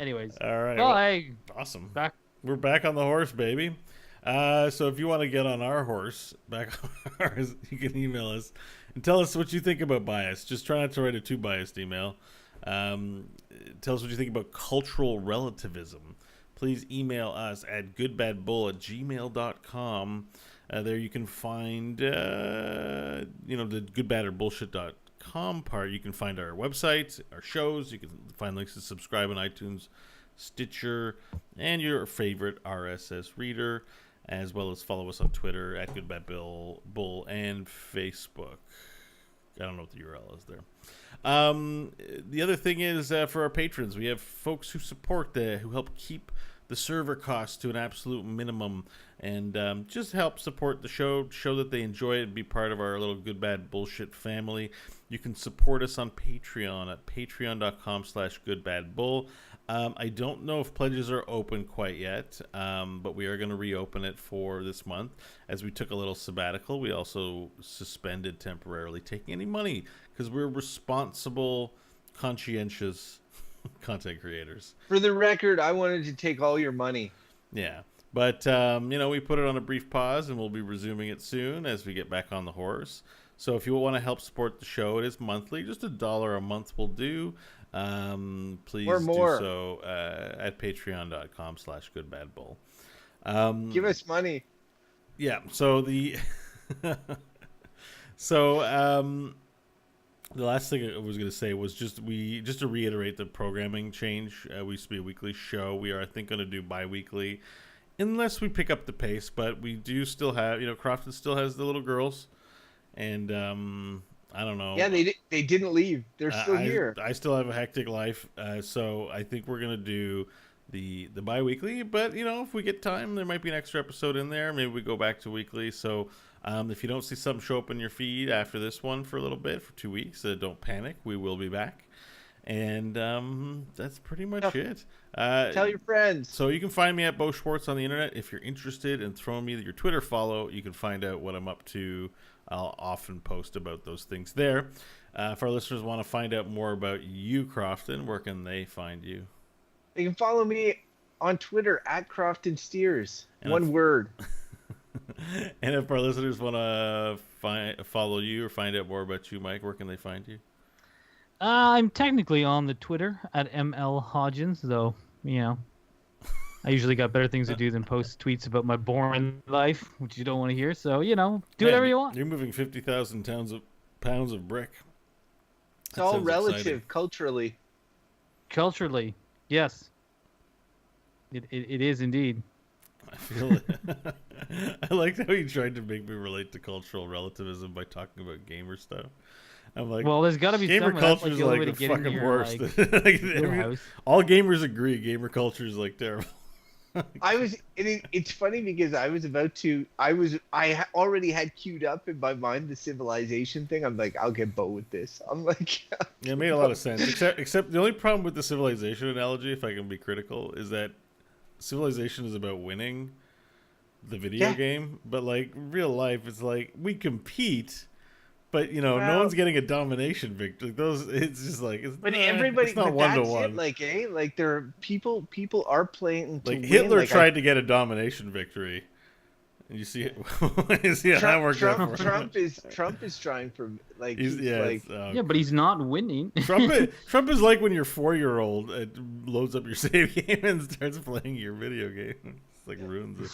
Speaker 2: Anyways.
Speaker 1: All right.
Speaker 2: Well,
Speaker 1: Well,
Speaker 2: hey,
Speaker 1: awesome.
Speaker 2: back.
Speaker 1: We're back on the horse, baby. So if you want to get on our horse, back on ours, you can email us and tell us what you think about bias. Just try not to write a too biased email. Tell us what you think about cultural relativism. Please email us at goodbadbull@gmail.com. There you can find, the goodbadorbullshit.com part. You can find our website, our shows. You can find links to subscribe on iTunes, Stitcher, and your favorite RSS reader, as well as follow us on Twitter at goodbadbull and Facebook. I don't know what the URL is there. The other thing is for our patrons, we have folks who support who help keep the server costs to an absolute minimum, and just help support the show that they enjoy it and be part of our little Good Bad Bullshit family. You can support us on Patreon at patreon.com/goodbadbull. I don't know if pledges are open quite yet, but we are going to reopen it for this month. As we took a little sabbatical, we also suspended temporarily taking any money because we're responsible, conscientious content creators.
Speaker 3: For the record, I wanted to take all your money.
Speaker 1: Yeah. But, we put it on a brief pause, and we'll be resuming it soon as we get back on the horse. So if you want to help support the show, it is monthly. Just $1 a month will do. Please
Speaker 3: or more.
Speaker 1: do so at patreon.com/goodbadbull.
Speaker 3: Give us money.
Speaker 1: Yeah. So the the last thing I was going to say was just to reiterate the programming change. We used to be a weekly show. We are, I think, going to do bi-weekly unless we pick up the pace. But we do still have, Crofton still has the little girls, and I don't know.
Speaker 3: Yeah, they didn't leave. They're still here.
Speaker 1: I still have a hectic life, so I think we're going to do the bi-weekly. But, if we get time, there might be an extra episode in there. Maybe we go back to weekly. So if you don't see something show up in your feed after this one for a little bit, for 2 weeks, don't panic. We will be back. And that's pretty much it.
Speaker 3: Tell your friends.
Speaker 1: So you can find me at Bo Schwartz on the internet. If you're interested in throwing me your Twitter follow, you can find out what I'm up to. I'll often post about those things there. If our listeners want to find out more about you, Crofton, where can they find you?
Speaker 3: They can follow me on Twitter at Crofton Steers. One word.
Speaker 1: And if our listeners want to follow you or find out more about you, Mike, where can they find you?
Speaker 2: I'm technically on the Twitter at ML Hodgins, though, I usually got better things to do than post tweets about my boring life, which you don't want to hear. So, do whatever you want.
Speaker 1: You're moving 50,000 pounds of brick.
Speaker 3: It's all relative, culturally.
Speaker 2: Culturally, yes. It is indeed.
Speaker 1: I feel it. I liked how you tried to make me relate to cultural relativism by talking about gamer stuff. I'm like,
Speaker 2: well, there's got to be
Speaker 1: gamer culture is like the fucking worst. All gamers agree gamer culture is like terrible.
Speaker 3: It's funny because I already had queued up in my mind the civilization thing. I'm like, I'll get Bo with this. I'm like,
Speaker 1: yeah, it made a lot of sense. Except the only problem with the civilization analogy, if I can be critical, is that civilization is about winning the video game, but like real life, it's like we compete. But no one's getting a domination victory. It's just like
Speaker 3: everybody.
Speaker 1: It's not one-to-one.
Speaker 3: Like people are playing.
Speaker 1: Like Hitler tried to get a domination victory, and you see it.
Speaker 3: Trump is trying for like.
Speaker 1: But
Speaker 2: he's not winning.
Speaker 1: Trump is like when your 4-year-old loads up your save game and starts playing your video game. It's like ruins it.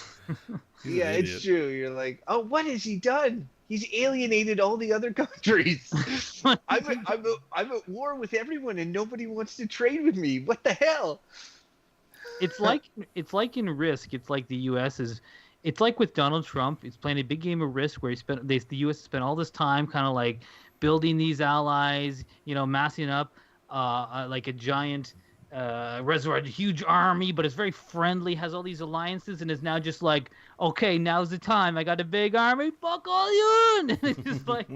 Speaker 3: It's true. You're like, oh, what has he done? He's alienated all the other countries. I'm at war with everyone, and nobody wants to trade with me. What the hell?
Speaker 2: It's like in Risk. It's like the U.S. is. It's like with Donald Trump. It's playing a big game of Risk where the U.S. spent all this time kind of like building these allies, massing up like a giant reservoir, a huge army, but it's very friendly, has all these alliances, and is now just like, okay, now's the time. I got a big army. Fuck all you. And it's just like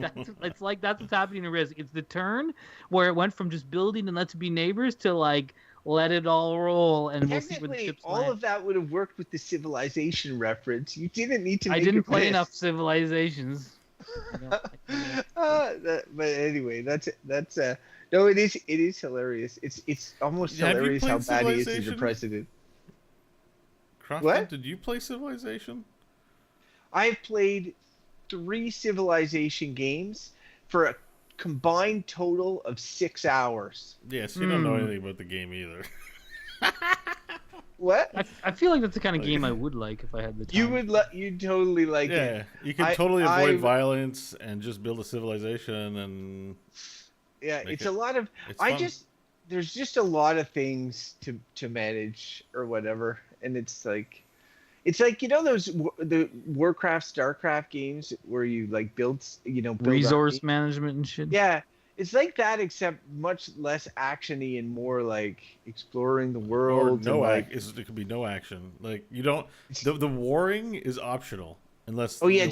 Speaker 2: that's what's happening in Risk. It's the turn where it went from just building and let's be neighbors to like let it all roll, and we'll see where the ships land.
Speaker 3: All of that would have worked with the civilization reference. You didn't need to.
Speaker 2: I didn't play enough civilizations.
Speaker 3: But anyway, that's No, it is. It is hilarious. It's almost
Speaker 1: Have you
Speaker 3: hilarious how
Speaker 1: played
Speaker 3: bad he is as a
Speaker 1: Civilization?
Speaker 3: president.
Speaker 1: Crofton,
Speaker 3: What?
Speaker 1: did you play Civilization?
Speaker 3: I've played 3 Civilization games for a combined total of 6 hours.
Speaker 1: Yes, you don't know anything about the game either.
Speaker 3: What?
Speaker 2: I feel like that's the kind of game I would like if I had the time.
Speaker 3: You'd totally like
Speaker 1: Yeah,
Speaker 3: it.
Speaker 1: you can totally avoid violence and just build a civilization and
Speaker 3: Yeah,
Speaker 1: make
Speaker 3: it's
Speaker 1: it-
Speaker 3: a lot of.
Speaker 1: it's
Speaker 3: I
Speaker 1: fun.
Speaker 3: just there's just a lot of things to manage or whatever, and it's like those the Warcraft, Starcraft games where you like build build
Speaker 2: resource
Speaker 3: armies.
Speaker 2: management and shit.
Speaker 3: Yeah, it's like that except much less actiony and more like exploring the
Speaker 1: or
Speaker 3: world.
Speaker 1: no
Speaker 3: and, like,
Speaker 1: it could be no action. Like you don't the warring is optional unless
Speaker 3: oh yeah,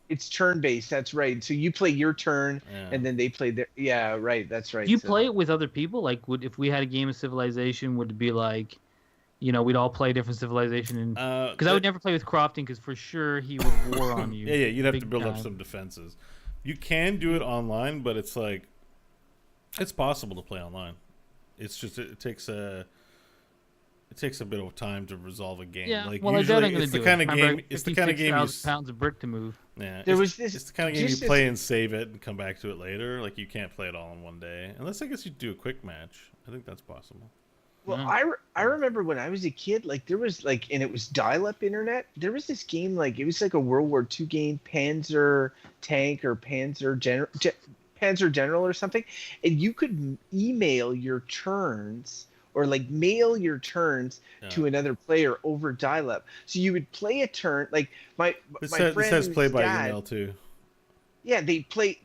Speaker 3: it's turn based. That's right. So you play your turn,
Speaker 1: Yeah.
Speaker 3: and then they play their. Yeah, right. That's right.
Speaker 2: Do you
Speaker 3: So-
Speaker 2: play it with other people? Like, if we had a game of Civilization, would it be like, we'd all play different Civilization? And because I would never play with Crofton, because for sure he would war on you.
Speaker 1: Yeah, you'd have to
Speaker 2: big
Speaker 1: build up
Speaker 2: time.
Speaker 1: some defenses. You can do it online, but it's like it's possible to play online. It's just it takes a bit of time to resolve a game.
Speaker 2: Yeah,
Speaker 1: like
Speaker 2: well, I
Speaker 1: usually
Speaker 2: doubt I'm going
Speaker 1: it's
Speaker 2: to
Speaker 1: the
Speaker 2: do
Speaker 1: kind
Speaker 2: it.
Speaker 1: of
Speaker 2: Remember,
Speaker 1: game. It's the kind of game you.
Speaker 2: 56,000 pounds of brick to move.
Speaker 1: Yeah,
Speaker 3: There
Speaker 1: it's,
Speaker 3: was this.
Speaker 1: it's the kind of game you
Speaker 3: just
Speaker 1: play and save it and come back to it later. Like you can't play it all in one day, unless I guess you do a quick match. I think that's possible.
Speaker 3: Well,
Speaker 2: Yeah.
Speaker 3: I remember when I was a kid, like there was like, and it was dial-up internet. There was this game, like it was like a World War II game, Panzer Tank or Panzer General or something, and you could email your turns or like mail your turns to another player over dial-up. So you would play a turn, like my
Speaker 1: This
Speaker 3: friend
Speaker 1: says
Speaker 3: whose
Speaker 1: play by
Speaker 3: dad-
Speaker 1: email too.
Speaker 3: Yeah, they play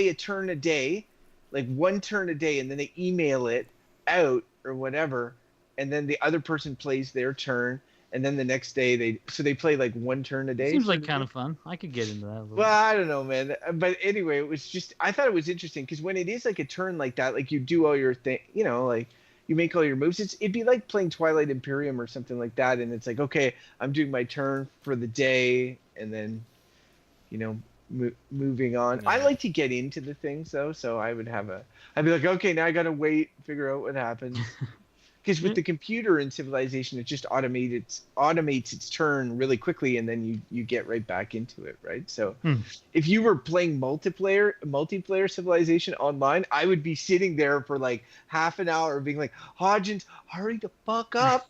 Speaker 3: a turn a day, like one turn a day, and then they email it out or whatever, and then the other person plays their turn, and then the next day they play like one turn a day.
Speaker 2: Seems
Speaker 3: sort
Speaker 2: like
Speaker 3: of
Speaker 2: kind
Speaker 3: thing.
Speaker 2: of fun. I could get into that. A little
Speaker 3: Well, I don't know, man. But anyway, it was just I thought it was interesting because when it is like a turn like that, like you do all your thing, like you make all your moves. It'd be like playing Twilight Imperium or something like that, and it's like, okay, I'm doing my turn for the day, and then, moving on. I
Speaker 1: Yeah.
Speaker 3: like to get into the things though, so I'd be like, okay, now I gotta wait, figure out what happens. Because with the computer in Civilization, it just automates its turn really quickly, and then you get right back into it, right? So if you were playing multiplayer Civilization online, I would be sitting there for like half an hour being like, Hodgins, hurry the fuck up.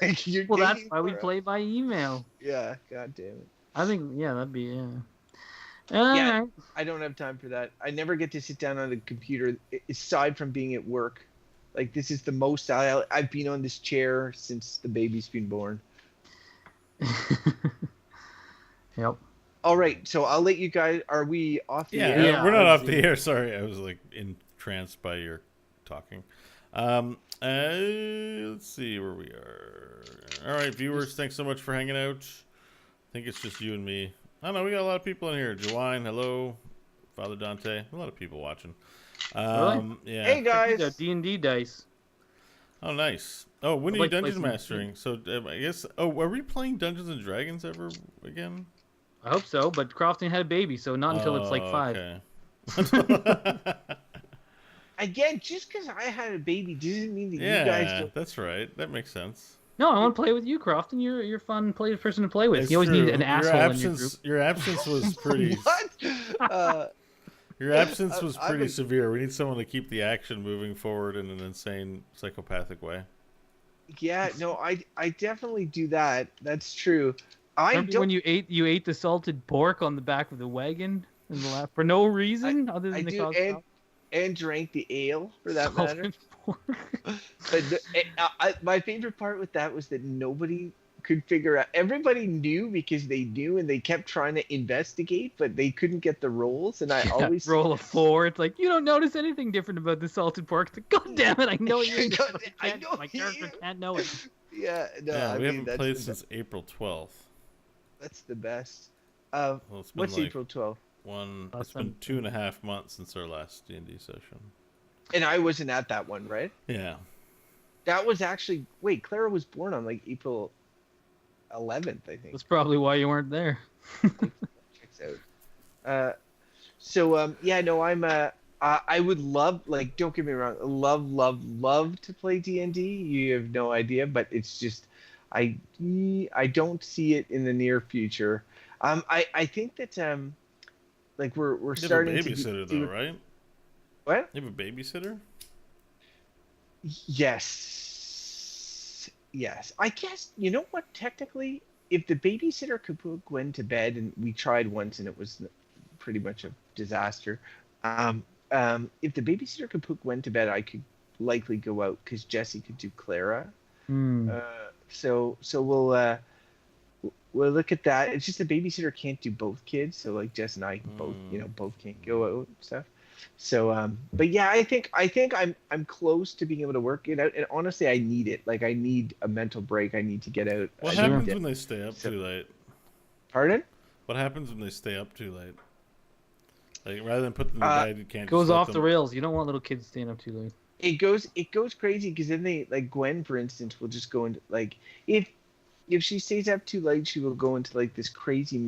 Speaker 3: Like, you're
Speaker 2: well, that's
Speaker 3: taking
Speaker 2: why we
Speaker 3: forever.
Speaker 2: play by email.
Speaker 3: Yeah, god damn it.
Speaker 2: I think, that'd be,
Speaker 3: Yeah.
Speaker 2: Alright.
Speaker 3: I don't have time for that. I never get to sit down on a computer aside from being at work. Like, this is the most I've been on this chair since the baby's been born.
Speaker 2: Yep.
Speaker 3: All right, so I'll let you guys. Are we off the air?
Speaker 2: Yeah,
Speaker 1: we're not off
Speaker 2: obviously.
Speaker 1: the air. Sorry, I was like entranced by your talking. Let's see where we are. All right, viewers, thanks so much for hanging out. I think it's just you and me. I know we got a lot of people in here. Jawine, hello. Father Dante, a lot of people watching.
Speaker 2: Really?
Speaker 1: Yeah.
Speaker 3: Hey guys.
Speaker 2: These are D&D dice.
Speaker 1: Oh, nice. Oh, when are you
Speaker 2: I'd like to play
Speaker 1: dungeon
Speaker 2: some-
Speaker 1: mastering? So I guess. Oh, are we playing Dungeons and Dragons ever again?
Speaker 2: I hope so, but Crofton had a baby, so not until it's like 5.
Speaker 1: Okay.
Speaker 3: Again, just because I had a baby doesn't mean that you guys
Speaker 1: Yeah,
Speaker 3: don't.
Speaker 1: that's right. That makes sense.
Speaker 2: No, I want to play with you, Crofton. You're a fun person to play with.
Speaker 1: It's
Speaker 2: You always
Speaker 1: true.
Speaker 2: need an asshole in your group.
Speaker 1: Your absence was pretty.
Speaker 3: What?
Speaker 1: Your absence was
Speaker 3: I
Speaker 1: pretty
Speaker 3: was-
Speaker 1: severe. We need someone to keep the action moving forward in an insane psychopathic way.
Speaker 3: Yeah, no, I definitely do that. That's true. I
Speaker 2: Remember
Speaker 3: don't.
Speaker 2: when you ate the salted pork on the back of the wagon in the lap for no reason other than
Speaker 3: I
Speaker 2: the
Speaker 3: do,
Speaker 2: cost
Speaker 3: and drank the ale for that matter.
Speaker 2: salted pork.
Speaker 3: But my favorite part with that was that nobody could figure out. Everybody knew because they knew, and they kept trying to investigate, but they couldn't get the rolls. And I always
Speaker 2: roll a 4. It's like you don't notice anything different about the salted pork. It's like, God damn it! I know you.
Speaker 3: I know
Speaker 2: my
Speaker 3: you.
Speaker 2: character can't know it.
Speaker 3: Yeah, no,
Speaker 1: Yeah,
Speaker 3: I
Speaker 1: we
Speaker 3: mean,
Speaker 1: haven't
Speaker 3: that's
Speaker 1: played
Speaker 3: the,
Speaker 1: since April 12th.
Speaker 3: that's the best.
Speaker 1: Well, it's been
Speaker 3: What's
Speaker 1: like
Speaker 3: April 12th?
Speaker 1: It's been 2.5 months since our last D&D session.
Speaker 3: And I wasn't at that one, right?
Speaker 1: Yeah.
Speaker 3: That was actually wait. Clara was born on like April 11th, I think.
Speaker 2: That's probably why you weren't there.
Speaker 3: Checks out. So yeah, no, I'm I would love, like, don't get me wrong, love to play D&D. You have no idea, but it's just, I don't see it in the near future. I think that like we're
Speaker 1: You have a
Speaker 3: starting to
Speaker 1: babysitter,
Speaker 3: do
Speaker 1: though, right?
Speaker 3: what?
Speaker 1: You have a babysitter?
Speaker 3: Yes. I guess, you know what? Technically, if the babysitter could put Gwen to bed, and we tried once, and it was pretty much a disaster. If the babysitter could put Gwen to bed, I could likely go out because Jesse could do Clara. So we'll look at that. It's just the babysitter can't do both kids, so like Jess and I both, both can't go out and stuff. So, but yeah, I think I'm close to being able to work it out. And honestly, I need it. Like, I need a mental break. I need to get out.
Speaker 1: What happens when they stay up too late?
Speaker 3: Pardon?
Speaker 1: What happens when they stay up too late? Like, rather than put them to bed, you can't.
Speaker 2: Goes
Speaker 1: just
Speaker 2: off
Speaker 1: let
Speaker 2: the
Speaker 1: them...
Speaker 2: rails. You don't want little kids staying up too late.
Speaker 3: It goes crazy because then they, like Gwen, for instance, will just go into, like, if she stays up too late, she will go into like this crazy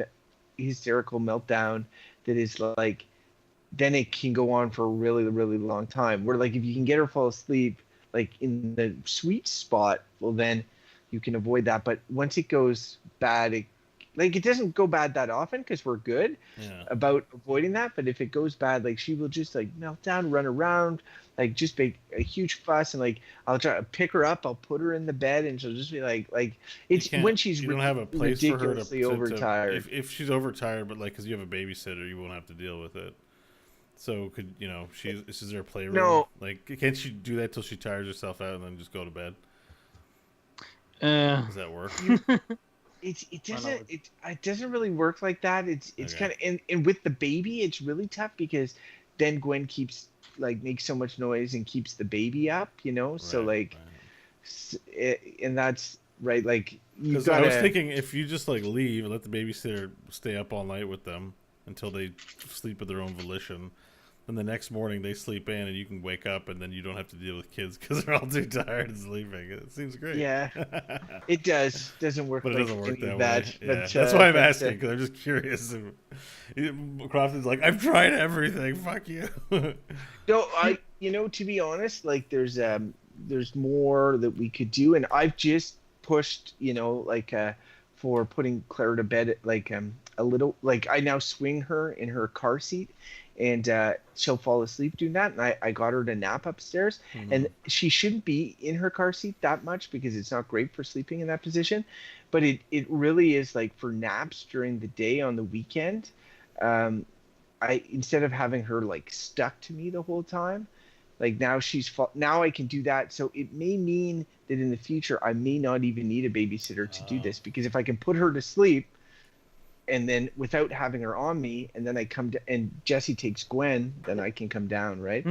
Speaker 3: hysterical meltdown that is like, then it can go on for a really, really long time. Where, like, if you can get her fall asleep, like, in the sweet spot, well, then you can avoid that. But once it goes bad, it doesn't go bad that often because we're good about avoiding that. But if it goes bad, like, she will just, like, melt down, run around, like, just make a huge fuss. And, like, I'll try to pick her up, I'll put her in the bed, and she'll just be like it's when she's
Speaker 1: you don't have a place for her to
Speaker 3: overtired.
Speaker 1: If she's overtired, but like, because you have a babysitter, you won't have to deal with it. So could is there a playroom?
Speaker 3: No.
Speaker 1: Like, can't she do that till she tires herself out and then just go to bed? Does that work?
Speaker 3: It doesn't really work like that. It's kind of, and with the baby, it's really tough because then Gwen makes so much noise and keeps the baby up, so like, and that's right. Like,
Speaker 1: because I was thinking, if you just like leave and let the babysitter stay up all night with them until they sleep of their own volition, then the next morning they sleep in and you can wake up and then you don't have to deal with kids because they're all too tired and sleeping. It seems great.
Speaker 3: Yeah, it doesn't work.
Speaker 1: But it doesn't work that
Speaker 3: bad.
Speaker 1: way.
Speaker 3: But,
Speaker 1: that's why I'm asking, because I'm just curious. Crofton's like, I've tried everything. Fuck you.
Speaker 3: No, to be honest, like, there's more that we could do, and I've just pushed, for putting Clara to bed, like, a little, like, I now swing her in her car seat, and she'll fall asleep doing that, and I got her to nap upstairs, and she shouldn't be in her car seat that much because it's not great for sleeping in that position, but it really is, like, for naps during the day on the weekend. Instead of having her, like, stuck to me the whole time, like, now now I can do that. So it may mean that in the future I may not even need a babysitter to do this, because if I can put her to sleep and then without having her on me, and then I come to, and Jesse takes Gwen, then I can come down, right?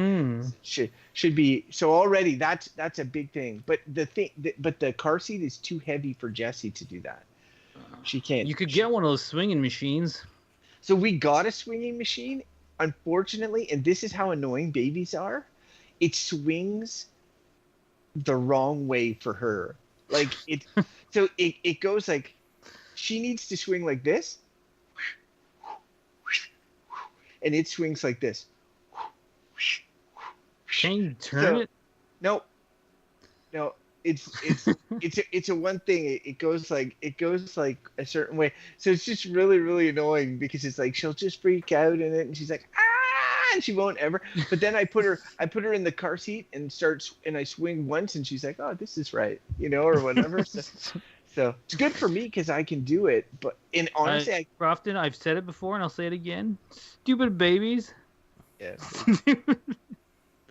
Speaker 3: Should be, so already that's a big thing. But the car seat is too heavy for Jesse to do that. She can't.
Speaker 2: You could get one of those swinging machines.
Speaker 3: So we got a swinging machine, unfortunately, and this is how annoying babies are. It swings the wrong way for her. Like, so it goes like, she needs to swing like this, and it swings like this.
Speaker 2: Can you turn it?
Speaker 3: No. It's a one thing. It goes like a certain way. So it's just really, really annoying because it's like she'll just freak out in it, and she's like, ah, and she won't ever. But then I put her in the car seat and I swing once, and she's like, oh, this is right, or whatever. So it's good for me because I can do it. But honestly,
Speaker 2: Crofton, I've said it before and I'll say it again. Stupid babies.
Speaker 3: Yeah.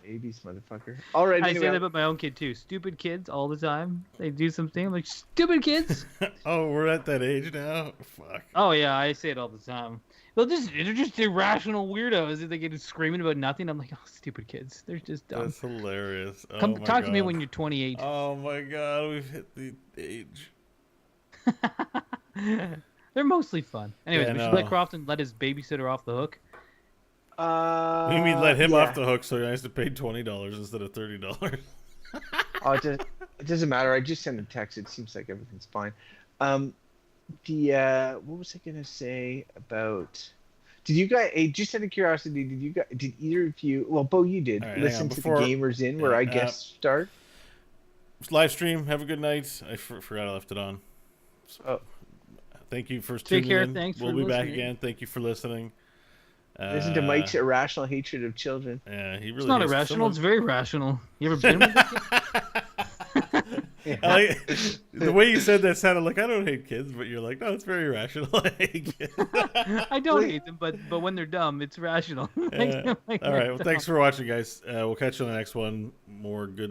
Speaker 3: Babies, motherfucker. All right.
Speaker 2: I say that about my own kid too. Stupid kids all the time. They do something. I'm like, stupid kids.
Speaker 1: Oh, we're at that age now? Fuck.
Speaker 2: Oh yeah, I say it all the time. They're just irrational weirdos. They get screaming about nothing. I'm like, oh, stupid kids. They're just dumb.
Speaker 1: That's hilarious.
Speaker 2: Come talk to me when you're 28.
Speaker 1: Oh my god, we've hit the age.
Speaker 2: They're mostly fun. Anyways,
Speaker 1: Yeah,
Speaker 2: we
Speaker 1: no.
Speaker 2: should let Crofton let his babysitter off the hook.
Speaker 1: You mean let him off the hook so he has to pay $20 instead of $30?
Speaker 3: Oh, it doesn't matter. I just send a text. It seems like everything's fine. What was I gonna say about? Did you guys? Just out of curiosity, did either of you? Well, Bo, you did
Speaker 1: All right, hang
Speaker 3: listen
Speaker 1: on,
Speaker 3: to
Speaker 1: before-
Speaker 3: the Gamers In, where I guest starred.
Speaker 1: Live stream. Have a good night. I forgot I left it on.
Speaker 3: Oh.
Speaker 1: Thank you for
Speaker 2: Take
Speaker 1: tuning
Speaker 2: care.
Speaker 1: in.
Speaker 2: Thanks
Speaker 1: We'll
Speaker 2: for
Speaker 1: be back
Speaker 2: listening.
Speaker 1: again. Thank you for listening.
Speaker 3: Listen to Mike's irrational hatred of children.
Speaker 1: Yeah, he really.
Speaker 2: It's not
Speaker 1: hates
Speaker 2: irrational. It's
Speaker 1: someone-
Speaker 2: very rational. You ever been with a kid?
Speaker 1: The way you said that sounded like I don't hate kids, but you're like, no, it's very rational. I hate kids.
Speaker 2: I don't hate them, but when they're dumb, it's rational.
Speaker 1: All right. Well, thanks for watching, guys. We'll catch you on the next one. More good.